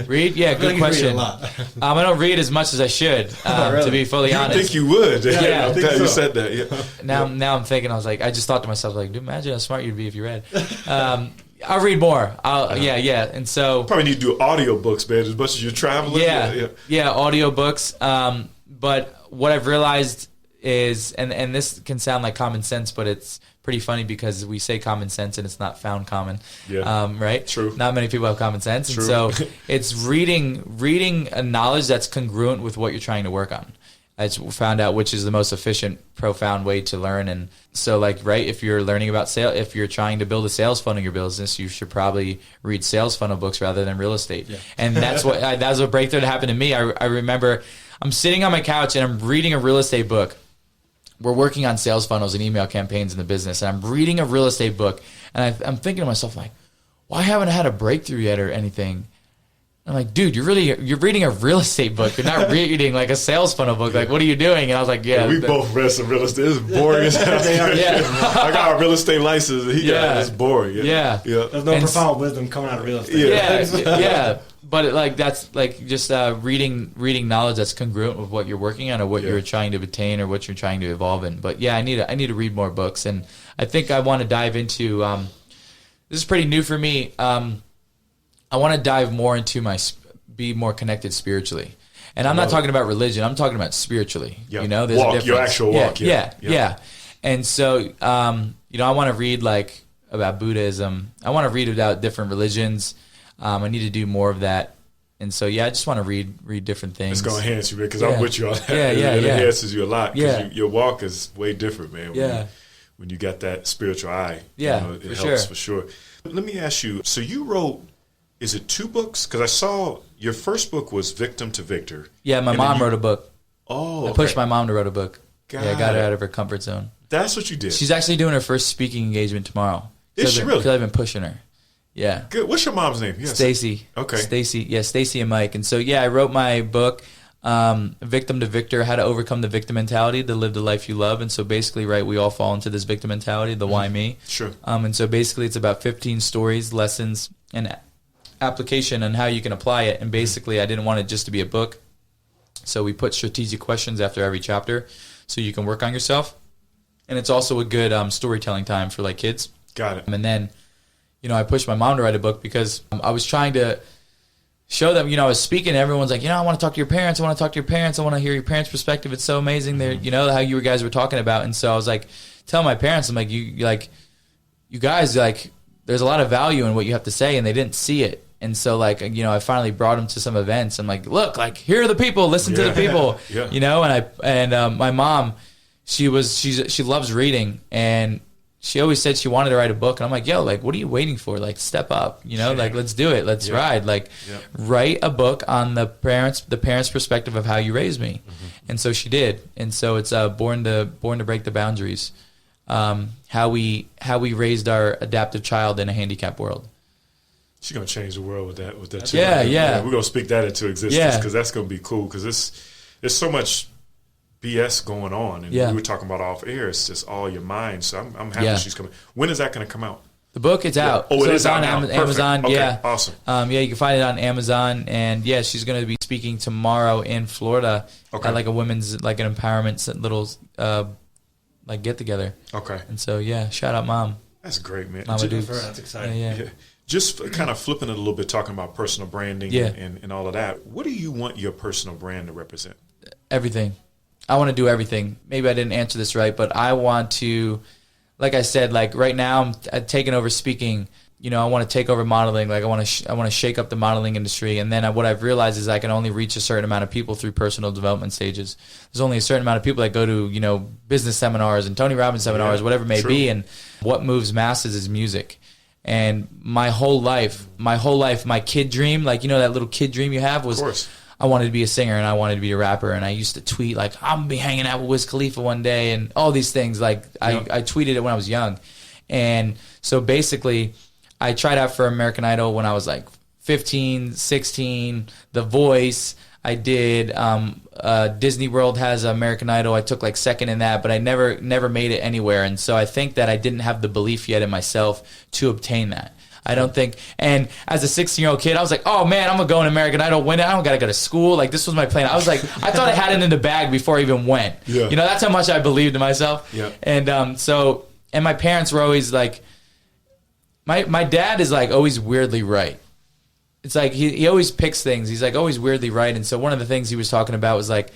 Speaker 2: Read? Yeah, good question.
Speaker 3: Read a lot.
Speaker 2: I don't read as much as I should, to be fully honest.
Speaker 1: I think you would.
Speaker 2: Yeah,
Speaker 1: I think you said that. Yeah.
Speaker 2: Now I'm thinking. I was like, I just thought to myself, like, dude, imagine how smart you'd be if you read. I'll read more. Yeah. And so
Speaker 1: probably need to do audiobooks, man, as much as you're traveling.
Speaker 2: Yeah, audiobooks. But what I've realized is, and this can sound like common sense, but it's pretty funny because we say common sense and it's not found common. Yeah. Right?
Speaker 1: True.
Speaker 2: Not many people have common sense.
Speaker 1: True.
Speaker 2: And so it's reading a knowledge that's congruent with what you're trying to work on. I found out which is the most efficient, profound way to learn. And so, like, right, if you're learning about sales, if you're trying to build a sales funnel in your business, you should probably read sales funnel books rather than real estate. Yeah. And that's that's a breakthrough that happened to me. I remember I'm sitting on my couch and I'm reading a real estate book. We're working on sales funnels and email campaigns in the business, and I'm reading a real estate book, and I'm thinking to myself, like, why haven't I had a breakthrough yet or anything? I'm like, dude, you're reading a real estate book. You're not reading like a sales funnel book. Like, what are you doing? And I was like, yeah.
Speaker 1: We both read some real estate. It's boring as hell. I got a real estate license, and it's boring.
Speaker 2: Yeah.
Speaker 3: There's no profound wisdom coming out of real estate.
Speaker 2: Yeah. But that's like just reading knowledge that's congruent with what you're working on or what you're trying to attain or what you're trying to evolve in. But yeah, I need to read more books, and I think I want to dive into. This is pretty new for me. I want to dive more into be more connected spiritually, and I'm not talking about religion. I'm talking about spiritually.
Speaker 1: Yeah.
Speaker 2: You know, there's a difference.
Speaker 1: Your actual walk.
Speaker 2: Yeah. And so, I want to read like about Buddhism. I want to read about different religions. I need to do more of that. And so, I just want to read different things.
Speaker 1: It's going to enhance you, man, because I'm with you on that.
Speaker 2: It
Speaker 1: enhances you a lot because your walk is way different, man. When you got that spiritual eye. It helps for sure. Let me ask you, so you wrote, is it 2 books? Because I saw your first book was Victim to Victor.
Speaker 2: Yeah, my mom wrote a book.
Speaker 1: Oh,
Speaker 2: I pushed my mom to write a book.
Speaker 1: Got
Speaker 2: I got her out of her comfort zone.
Speaker 1: That's what you did.
Speaker 2: She's actually doing her first speaking engagement tomorrow.
Speaker 1: Is she really?
Speaker 2: Because I've been pushing her. Yeah.
Speaker 1: Good. What's your mom's name? Yes.
Speaker 2: Stacy.
Speaker 1: Okay.
Speaker 2: Stacy and Mike. And so, I wrote my book, Victim to Victor, How to Overcome the Victim Mentality to Live the Life You Love. And so basically, right, we all fall into this victim mentality, the why me.
Speaker 1: Sure.
Speaker 2: And so basically it's about 15 stories, lessons, and application on how you can apply it. And basically I didn't want it just to be a book. So we put strategic questions after every chapter so you can work on yourself. And it's also a good storytelling time for like kids.
Speaker 1: Got it.
Speaker 2: And then, I pushed my mom to write a book because I was trying to show them, I was speaking and everyone's like, I want to talk to your parents. I want to talk to your parents. I want to hear your parents' perspective. It's so amazing. They're, how you guys were talking about. And so I was like, telling my parents, I'm like, you guys, like, there's a lot of value in what you have to say, and they didn't see it. And so, like, I finally brought them to some events. I'm like, look, like, here are the people. Listen to the people. And my mom, she loves reading, and she always said she wanted to write a book. And I'm like, yo, like, what are you waiting for? Like, step up, like, let's do it. Let's ride. Like, write a book on the parents' perspective of how you raised me. Mm-hmm. And so she did. And so it's Born to Break the Boundaries. How we raised our adaptive child in a handicapped world.
Speaker 1: She's gonna change the world with that. Too.
Speaker 2: Yeah.
Speaker 1: We're gonna speak that into existence because that's gonna be cool. Because there's so much BS going on, and we were talking about off air. It's just all your mind. So I'm happy she's coming. When is that gonna come out?
Speaker 2: The book, it's out.
Speaker 1: Oh,
Speaker 2: so
Speaker 1: it is
Speaker 2: on
Speaker 1: out now.
Speaker 2: Amazon.
Speaker 1: Okay,
Speaker 2: yeah,
Speaker 1: awesome.
Speaker 2: You can find it on Amazon, and she's going to be speaking tomorrow in Florida at like a women's like an empowerment little like get together.
Speaker 1: Okay.
Speaker 2: And so shout out mom.
Speaker 1: That's great, man.
Speaker 2: Mama Dukes.
Speaker 3: That's exciting.
Speaker 2: Yeah.
Speaker 1: Just kind of flipping it a little bit, talking about personal branding and all of that. What do you want your personal brand to represent?
Speaker 2: Everything. I want to do everything. Maybe I didn't answer this right, but I want to, like I said, like right now I'm taking over speaking. I want to take over modeling. Like I want to shake up the modeling industry. And then what I've realized is I can only reach a certain amount of people through personal development stages. There's only a certain amount of people that go to, business seminars and Tony Robbins seminars, whatever it may be. And what moves masses is music. And my whole life, my kid dream, like, that little kid dream you have was I wanted to be a singer and I wanted to be a rapper. And I used to tweet like, I'm going to be hanging out with Wiz Khalifa one day and all these things. Like I tweeted it when I was young. And so basically, I tried out for American Idol when I was like 15, 16, The Voice. I did Disney World has American Idol. I took like second in that, but I never made it anywhere. And so I think that I didn't have the belief yet in myself to obtain that. I don't think. And as a 16-year-old kid, I was like, oh man, I'm gonna go in American Idol, win it. I don't gotta go to school. Like, this was my plan. I was like, I thought I had it in the bag before I even went.
Speaker 1: Yeah.
Speaker 2: You know, that's how much I believed in myself.
Speaker 1: Yeah.
Speaker 2: And and my parents were always like, my dad is like always weirdly right. It's like he always picks things. He's like always weirdly right. And so one of the things he was talking about was like,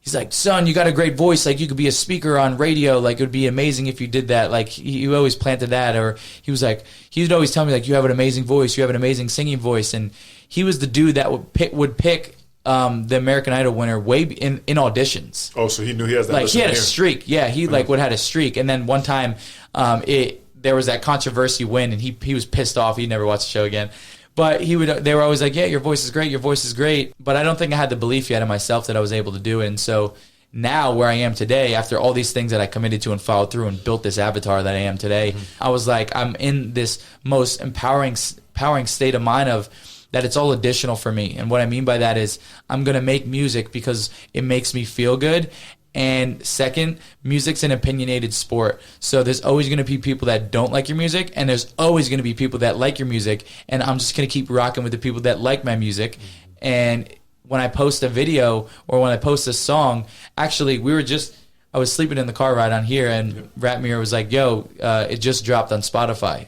Speaker 2: he's like, son, you got a great voice. Like, you could be a speaker on radio. Like, it would be amazing if you did that. Like, he always planted that. Or he was like, he would always tell me, like, you have an amazing voice. You have an amazing singing voice. And he was the dude that would pick the American Idol winner way in auditions.
Speaker 1: Oh, so he knew he has that.
Speaker 2: Like, he had a streak. Yeah, he like would had a streak. And then one time, there was that controversy win, and he was pissed off. He never watched the show again. But they were always like, yeah, your voice is great, your voice is great. But I don't think I had the belief yet in myself that I was able to do it. And so now where I am today, after all these things that I committed to and followed through and built this avatar that I am today, I was like, I'm in this most empowering state of mind of that it's all additional for me. And what I mean by that is I'm going to make music because it makes me feel good. And second, music's an opinionated sport. So there's always going to be people that don't like your music, and there's always going to be people that like your music. And I'm just going to keep rocking with the people that like my music. And when I post a video or when I post a song, actually, I was sleeping in the car right on here, and Ratmir was like, yo, it just dropped on Spotify.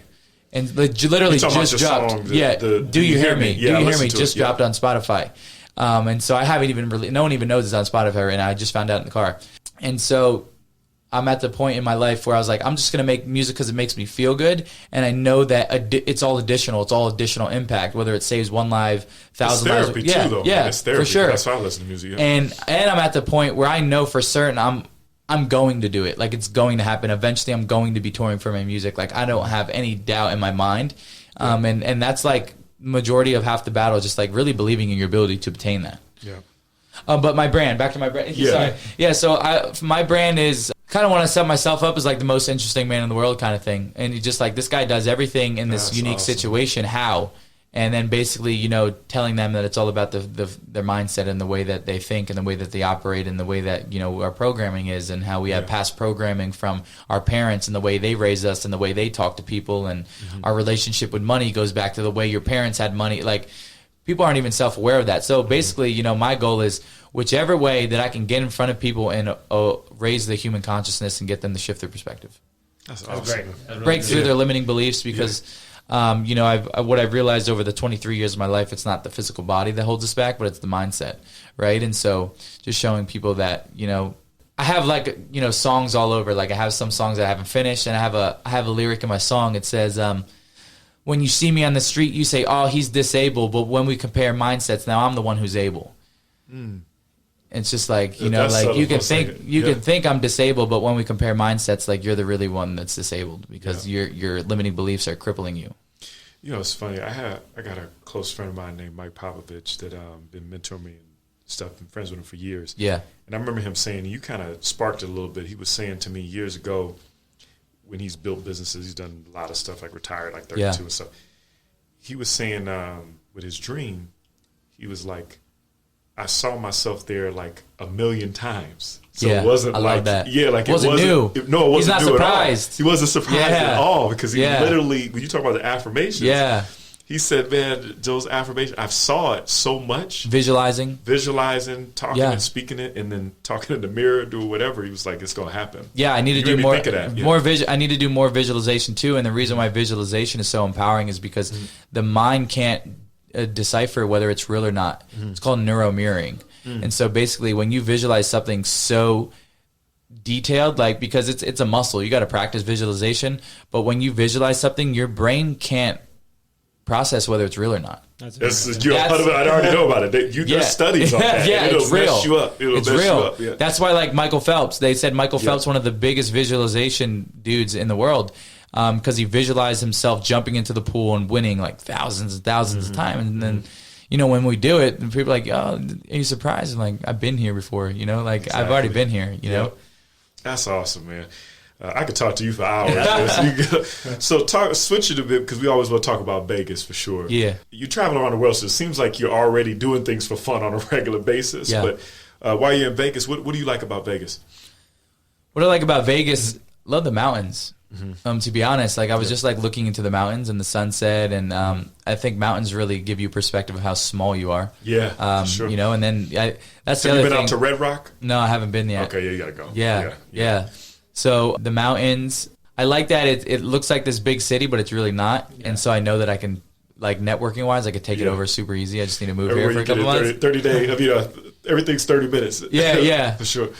Speaker 2: And literally just dropped.
Speaker 1: Song,
Speaker 2: Do You Hear Me?
Speaker 1: Yeah,
Speaker 2: Do You Hear Me just dropped on Spotify. And so I haven't even really, no one even knows it's on Spotify right now. I just found out in the car. And so I'm at the point in my life where I was like, I'm just going to make music because it makes me feel good. And I know that it's all additional. It's all additional impact, whether it saves one life, 1,000 lives.
Speaker 1: It's therapy too, though.
Speaker 2: Yeah,
Speaker 1: it's therapy.
Speaker 2: for sure.
Speaker 1: That's why I listen to music. Yeah.
Speaker 2: And I'm at the point where I know for certain I'm going to do it. Like, it's going to happen. Eventually, I'm going to be touring for my music. Like, I don't have any doubt in my mind. And that's like majority of half the battle, just like really believing in your ability to obtain that.
Speaker 1: Yeah.
Speaker 2: But my brand, back to my brand.
Speaker 1: Yeah.
Speaker 2: Sorry. Yeah, so my brand is kind of want to set myself up as like the most interesting man in the world kind of thing. And you just like, this guy does everything in this unique situation. How? And then basically, you know, telling them that it's all about their mindset and the way that they think and the way that they operate and the way that, you know, our programming is and how we have past programming from our parents and the way they raised us and the way they talk to people. And our relationship with money goes back to the way your parents had money. Like, people aren't even self-aware of that. So basically, you know, my goal is whichever way that I can get in front of people and raise the human consciousness and get them to shift their perspective.
Speaker 1: That's awesome.
Speaker 3: Great.
Speaker 2: Break through their limiting beliefs because, you know, what I've realized over the 23 years of my life, it's not the physical body that holds us back, but it's the mindset, right? And so just showing people that, you know, I have like, you know, songs all over. Like, I have some songs that I haven't finished, and I have a lyric in my song. It says, when you see me on the street, you say, oh, he's disabled. But when we compare mindsets, now I'm the one who's able. It's just like, you know, like you can think I'm disabled, but when we compare mindsets, like, you're the really one that's disabled because your limiting beliefs are crippling you.
Speaker 1: You know, it's funny. I got a close friend of mine named Mike Popovich that been mentoring me and stuff. Been friends with him for years.
Speaker 2: Yeah.
Speaker 1: And I remember him saying, you kind of sparked it a little bit. He was saying to me years ago, when he's built businesses, he's done a lot of stuff, like retired, like 32 and stuff. He was saying with his dream, he was like, I saw myself there like a million times. So it wasn't
Speaker 2: I
Speaker 1: like,
Speaker 2: love that.
Speaker 1: Yeah, like it
Speaker 2: wasn't new.
Speaker 1: It wasn't
Speaker 2: He's not
Speaker 1: new
Speaker 2: surprised.
Speaker 1: at all. He wasn't surprised at all because he literally, when you talk about the affirmations, he said, man, Joe's affirmation, I saw it so much.
Speaker 2: Visualizing,
Speaker 1: talking and speaking it, and then talking in the mirror, doing whatever. He was like, it's going to happen.
Speaker 2: Yeah, I need to do more. I need to do more visualization too. And the reason why visualization is so empowering is because the mind can't decipher whether it's real or not. It's called neuromirroring. And so basically, when you visualize something so detailed, like, because it's a muscle, you got to practice visualization. But when you visualize something, your brain can't process whether it's real or not.
Speaker 1: I already know about it. There's studies on that.
Speaker 2: It's real.
Speaker 1: Mess you up.
Speaker 2: It's real. Yeah. That's why, like, Michael Phelps, they said Michael Phelps one of the biggest visualization dudes in the world because he visualized himself jumping into the pool and winning like thousands and thousands of times. And then, you know, when we do it, and people are like, oh, are you surprised? I'm like, I've been here before, you know, like I've already been here, you know.
Speaker 1: That's awesome, man. I could talk to you for hours. So switch it a bit because we always want to talk about Vegas for sure.
Speaker 2: Yeah.
Speaker 1: You travel around the world, so it seems like you're already doing things for fun on a regular basis.
Speaker 2: Yeah.
Speaker 1: But while you're in Vegas, what do you like about Vegas?
Speaker 2: What I like about Vegas, love the mountains. To be honest, like I was just like looking into the mountains and the sunset, and I think mountains really give you perspective of how small you are.
Speaker 1: Yeah, sure.
Speaker 2: You know, and then that's the
Speaker 1: Have
Speaker 2: other
Speaker 1: you been
Speaker 2: thing.
Speaker 1: out to Red Rock?
Speaker 2: No, I haven't been yet.
Speaker 1: Okay, yeah, you gotta go.
Speaker 2: Yeah. So the mountains, I like that it looks like this big city, but it's really not. Yeah. And so I know that I can, like networking wise, I could take it over super easy. I just need to move here for a couple months.
Speaker 1: 30 days. Everything's 30 minutes.
Speaker 2: Yeah.
Speaker 1: For sure.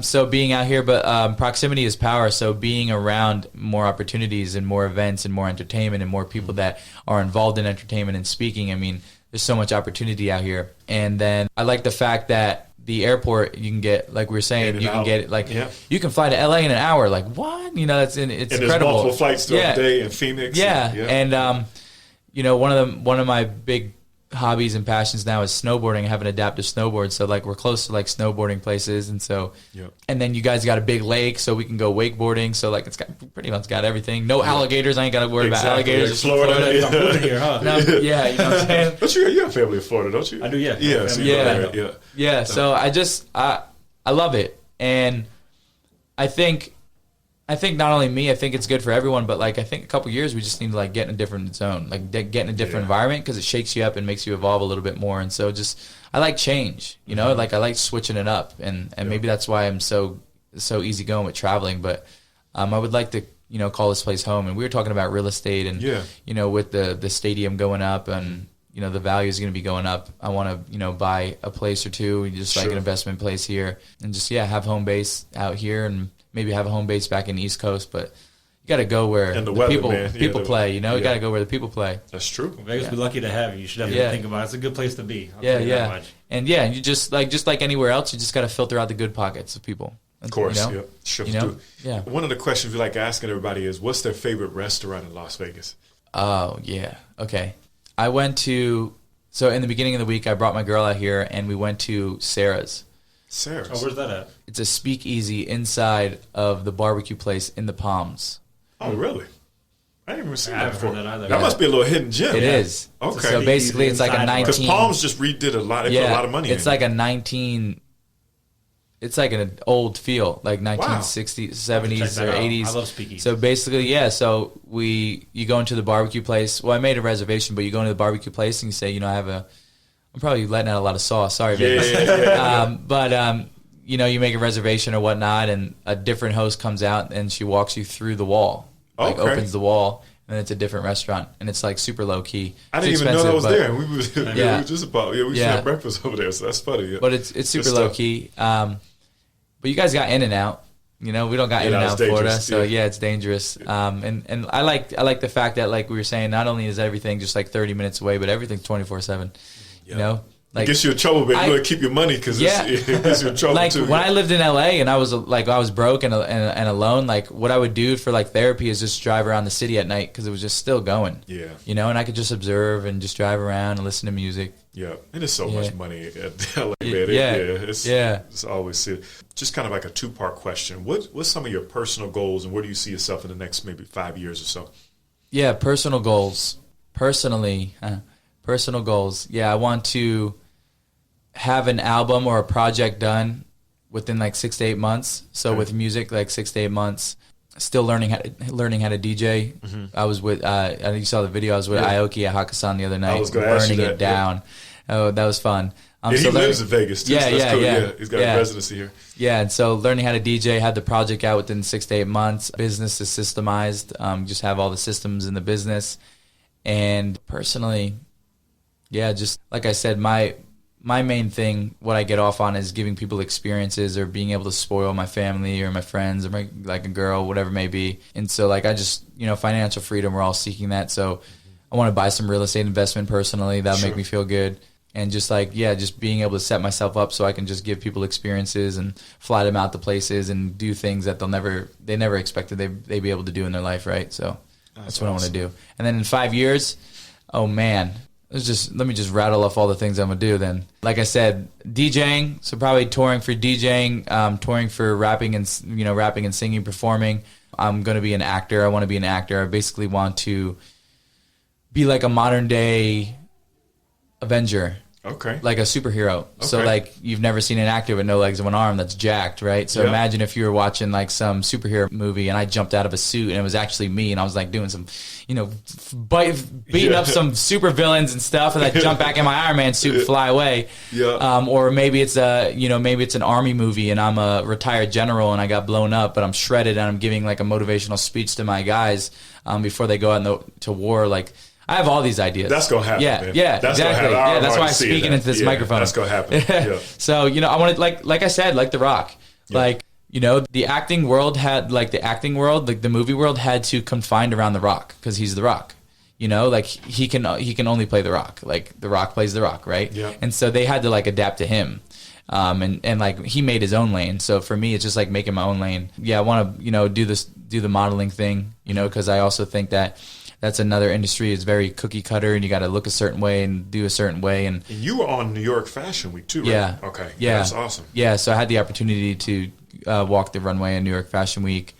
Speaker 2: So being out here, but proximity is power. So being around more opportunities and more events and more entertainment and more people that are involved in entertainment and speaking. I mean, there's so much opportunity out here. And then I like the fact that the airport, you can get, like we were saying, you can get, like, you can fly to LA in an hour. Like, what? You know, it's incredible.
Speaker 1: There's multiple flights throughout the day in Phoenix.
Speaker 2: And you know, one of my big hobbies and passions now is snowboarding. I have an adaptive snowboard, so like we're close to like snowboarding places, and so and then you guys got a big lake, so we can go wakeboarding. So like it's got pretty much got everything. No alligators. I ain't got to worry about alligators.
Speaker 1: Like Florida.
Speaker 3: I'm moving here, huh?
Speaker 2: No, you know what I'm saying.
Speaker 1: Don't you have family in Florida, don't you?
Speaker 3: I do, yeah.
Speaker 1: Yeah.
Speaker 2: So I love it, and I think not only me, I think it's good for everyone, but like I think a couple years we just need to like get in a different zone, like get in a different environment, because it shakes you up and makes you evolve a little bit more. And so just I like change, you know, like I like switching it up, and maybe that's why I'm so easy going with traveling. But I would like to, you know, call this place home. And we were talking about real estate, and you know, with the stadium going up and you know the value is going to be going up, I want to, you know, buy a place or two, just like an investment place here, and just have home base out here, and maybe have a home base back in the East Coast. But you got to go where people play. You know, you got to go where the people play.
Speaker 1: That's true.
Speaker 3: Well, Vegas be lucky to have you. You should definitely think about it. It's a good place to be. I'll tell you that much.
Speaker 2: And you just like anywhere else, you just got to filter out the good pockets of people.
Speaker 1: Of course,
Speaker 2: you know?
Speaker 1: Sure.
Speaker 2: You know? Yeah.
Speaker 1: One of the questions we like asking everybody is, what's their favorite restaurant in Las Vegas?
Speaker 2: Oh yeah, okay. I went to in the beginning of the week, I brought my girl out here, and we went to Sarah's.
Speaker 1: Sarah's.
Speaker 3: Oh, where's that at?
Speaker 2: It's a speakeasy inside of the barbecue place in the Palms.
Speaker 1: Oh, really? I didn't even see that before.
Speaker 3: Heard that either.
Speaker 1: That must be a little hidden gem.
Speaker 2: It is.
Speaker 1: Okay.
Speaker 2: So basically, it's like a 19.
Speaker 1: Because Palms just redid a lot. They put a lot of money in.
Speaker 2: It's like a 19. It's like an old feel, like 1960s, 70s, or 80s.
Speaker 3: I love speakeasy.
Speaker 2: So basically, so you go into the barbecue place. Well, I made a reservation, but you go into the barbecue place and you say, you know, I'm probably letting out a lot of sauce. Sorry, Vegas. But you know, you make a reservation or whatnot, and a different host comes out and she walks you through the wall, opens the wall, and it's a different restaurant, and it's like super low key.
Speaker 1: I didn't even know that was there. We was just we had breakfast over there, so that's funny. Yeah.
Speaker 2: But it's super low key. But you guys got In-N-Out. You know, we don't got In-N-Out in Florida, so it's dangerous. And I like the fact that, like we were saying, not only is everything just like 30 minutes away, but everything's 24/7. You know, like,
Speaker 1: it gets you in trouble, but you want to keep your money because it gets you in trouble
Speaker 2: like,
Speaker 1: too.
Speaker 2: When I lived in LA and I was broke and alone, like what I would do for like therapy is just drive around the city at night because it was just still going. Yeah, you know, and I could just observe and just drive around and listen to music.
Speaker 1: Yeah, and there's so much money at LA, man. It's always just kind of like a two-part question. What's some of your personal goals, and where do you see yourself in the next maybe 5 years or so?
Speaker 2: Yeah, personal goals. Personal goals. Yeah, I want to have an album or a project done within like 6 to 8 months. So with music, like 6 to 8 months. Still learning how to DJ. Mm-hmm. I was with. I think you saw the video. I was with Aoki at Hakkasan the other night, burning it down. Yeah. Oh, that was fun.
Speaker 1: He lives in Vegas too. So that's cool. Yeah. He's got a residency here.
Speaker 2: Yeah, and so learning how to DJ, had the project out within 6 to 8 months. Business is systemized. Just have all the systems in the business. And personally, just like I said, my main thing, what I get off on, is giving people experiences or being able to spoil my family or my friends or like a girl, whatever it may be. And so like I just, you know, financial freedom, we're all seeking that. So I want to buy some real estate investment personally. That'll make me feel good. And just like, just being able to set myself up so I can just give people experiences and fly them out to places and do things that they never expected they'd be able to do in their life, right? So that's what I want to do. And then in 5 years, oh man, let me just rattle off all the things I'm going to do then. Like I said, DJing, so probably touring for DJing, touring for rapping and singing, performing. I'm going to be an actor. I want to be an actor. I basically want to be like a modern day Avenger.
Speaker 1: Okay.
Speaker 2: Like a superhero. Okay. So like you've never seen an actor with no legs and one arm that's jacked, right? So imagine if you were watching like some superhero movie and I jumped out of a suit and it was actually me and I was like doing some, beating up some super villains and stuff, and I jump back in my Iron Man suit and fly away. Yeah. Or maybe it's an army movie and I'm a retired general and I got blown up, but I'm shredded and I'm giving like a motivational speech to my guys before they go out to war. Like, I have all these ideas.
Speaker 1: That's gonna happen.
Speaker 2: Yeah,
Speaker 1: man.
Speaker 2: yeah,
Speaker 1: that's
Speaker 2: exactly.
Speaker 1: Yeah,
Speaker 2: that's why I'm speaking into this microphone.
Speaker 1: That's gonna happen. Yeah.
Speaker 2: So I want to like I said, like The Rock, the acting world like the movie world had to confine around The Rock because he's The Rock. Like he can only play The Rock. Like The Rock plays The Rock, right?
Speaker 1: Yeah.
Speaker 2: And so they had to like adapt to him. And like he made his own lane. So for me, it's just like making my own lane. Yeah, I want to do the modeling thing, because I also think that that's another industry. It's very cookie cutter, and you got to look a certain way and do a certain way. And
Speaker 1: you were on New York Fashion Week too, right?
Speaker 2: Yeah.
Speaker 1: Okay.
Speaker 2: Yeah.
Speaker 1: That's awesome.
Speaker 2: Yeah. So I had the opportunity to walk the runway in New York Fashion Week,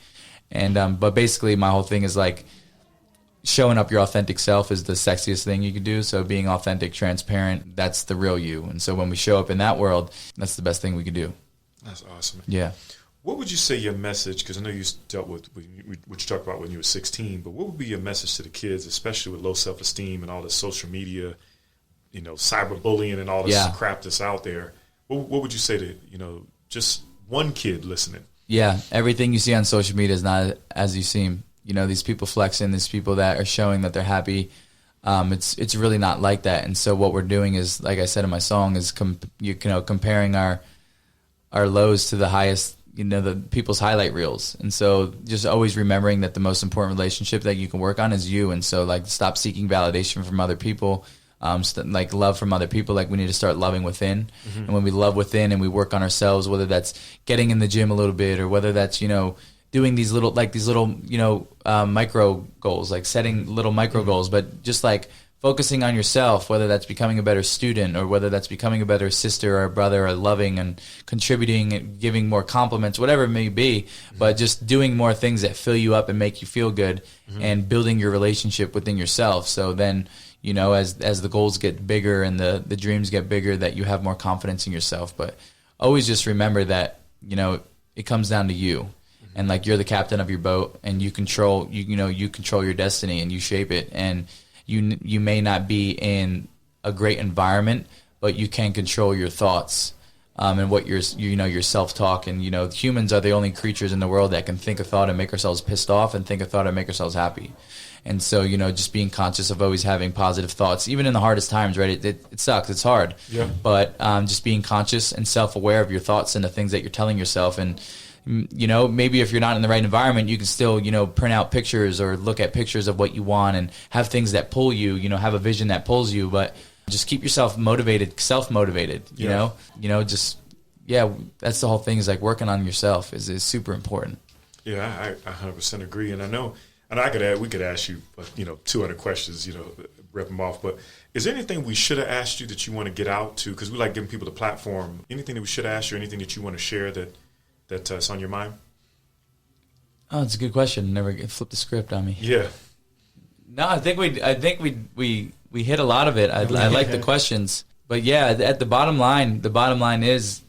Speaker 2: and but basically my whole thing is like showing up your authentic self is the sexiest thing you could do. So being authentic, transparent, that's the real you. And so when we show up in that world, that's the best thing we could do.
Speaker 1: That's awesome.
Speaker 2: Yeah.
Speaker 1: What would you say your message, because I know you dealt with what you talked about when you were 16, but what would be your message to the kids, especially with low self-esteem and all this social media, cyberbullying and all this crap that's out there? What would you say to, just one kid listening?
Speaker 2: Yeah, everything you see on social media is not as you seem. These people flexing, these people that are showing that they're happy. It's really not like that. And so what we're doing is, like I said in my song, is comparing our lows to the highest, the people's highlight reels. And so just always remembering that the most important relationship that you can work on is you. And so like stop seeking validation from other people, like love from other people. Like we need to start loving within. Mm-hmm. And when we love within and we work on ourselves, whether that's getting in the gym a little bit or whether that's, doing these little micro goals, like setting little micro goals, but just like focusing on yourself, whether that's becoming a better student or whether that's becoming a better sister or a brother or loving and contributing and giving more compliments, whatever it may be, but just doing more things that fill you up and make you feel good and building your relationship within yourself. So then, as the goals get bigger and the dreams get bigger, that you have more confidence in yourself. But always just remember that, it comes down to you. And like you're the captain of your boat and you control your destiny and you shape it. And you may not be in a great environment, but you can control your thoughts and what your self-talk. And humans are the only creatures in the world that can think a thought and make ourselves pissed off and think a thought and make ourselves happy. And so just being conscious of always having positive thoughts, even in the hardest times, right? It sucks, it's hard. Yeah. But just being conscious and self-aware of your thoughts and the things that you're telling yourself. And maybe if you're not in the right environment, you can still, print out pictures or look at pictures of what you want and have things that pull you, have a vision that pulls you, but just keep yourself motivated, self-motivated, that's the whole thing, is like working on yourself is super important.
Speaker 1: Yeah, I 100% agree. And I know, and we could ask you, 200 questions, rip them off, but is there anything we should have asked you that you want to get out to? Because we like giving people the platform. Anything that we should have asked you, anything that you want to share that's on your mind?
Speaker 2: Oh, it's a good question. Never flip the script on me.
Speaker 1: Yeah.
Speaker 2: No, I think we hit a lot of it. I like the questions, but yeah, at the bottom line is,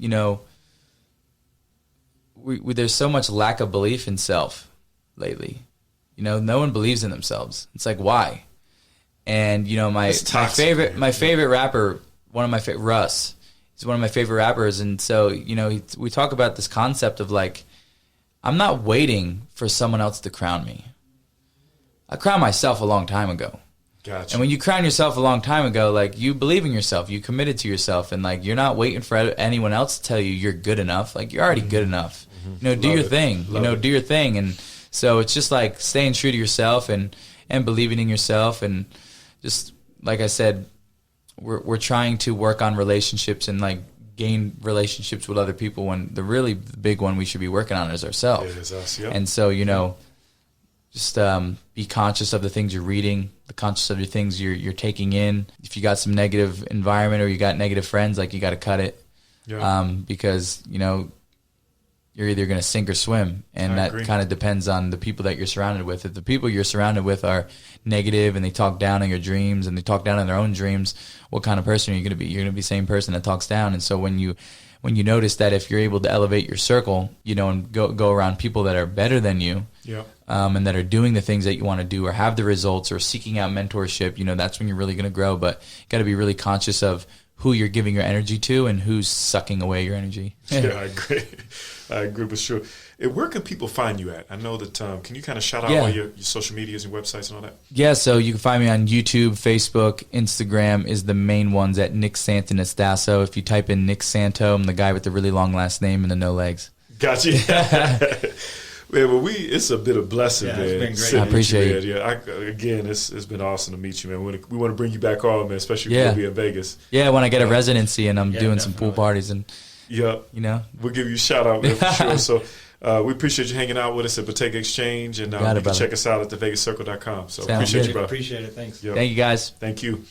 Speaker 2: there's so much lack of belief in self lately. No one believes in themselves. It's like, why? And my favorite rapper, Russ. He's one of my favorite rappers, and so we talk about this concept of like, I'm not waiting for someone else to crown me. I crowned myself a long time ago.
Speaker 1: Gotcha.
Speaker 2: And when you crown yourself a long time ago, like you believe in yourself, you committed to yourself, and like you're not waiting for anyone else to tell you you're good enough. Like you're already good enough. Do your thing. Do your thing, and so it's just like staying true to yourself and believing in yourself, and just like I said. We're trying to work on relationships and like gain relationships with other people when the really big one we should be working on is ourselves.
Speaker 1: It is us, yeah.
Speaker 2: And so, just be conscious of the things you're reading, the conscious of the things you're taking in. If you got some negative environment or you got negative friends, like you got to cut it. Yeah. Because, you're either going to sink or swim. And that kind of depends on the people that you're surrounded with. If the people you're surrounded with are negative and they talk down on your dreams and they talk down on their own dreams, what kind of person are you going to be? You're going to be the same person that talks down. And so when you notice that if you're able to elevate your circle, and go around people that are better than you, and that are doing the things that you want to do or have the results or seeking out mentorship, that's when you're really going to grow. But you got to be really conscious of who you're giving your energy to and who's sucking away your energy.
Speaker 1: Yeah, I agree for sure. Where can people find you at? I know that, can you kind of shout out all your social medias and websites and all that?
Speaker 2: Yeah, so you can find me on YouTube, Facebook, Instagram is the main ones at Nick Santonastasso. If you type in Nick Santo, I'm the guy with the really long last name and the no legs.
Speaker 1: Gotcha. Man, well, it's a bit of blessing, man.
Speaker 3: It's been great.
Speaker 2: I appreciate it.
Speaker 1: Yeah, again, it's been awesome to meet you, man. We want to bring you back on, man, especially if we'll be in Vegas.
Speaker 2: Yeah, when I get a residency and I'm doing some pool parties and
Speaker 1: we'll give you a shout out, man, for sure. So we appreciate you hanging out with us at Paki Exchange, and you can check us out at thevegascircle.com. So appreciate you, bro.
Speaker 3: Appreciate it. Thanks.
Speaker 2: Thank you, guys.
Speaker 1: Thank you.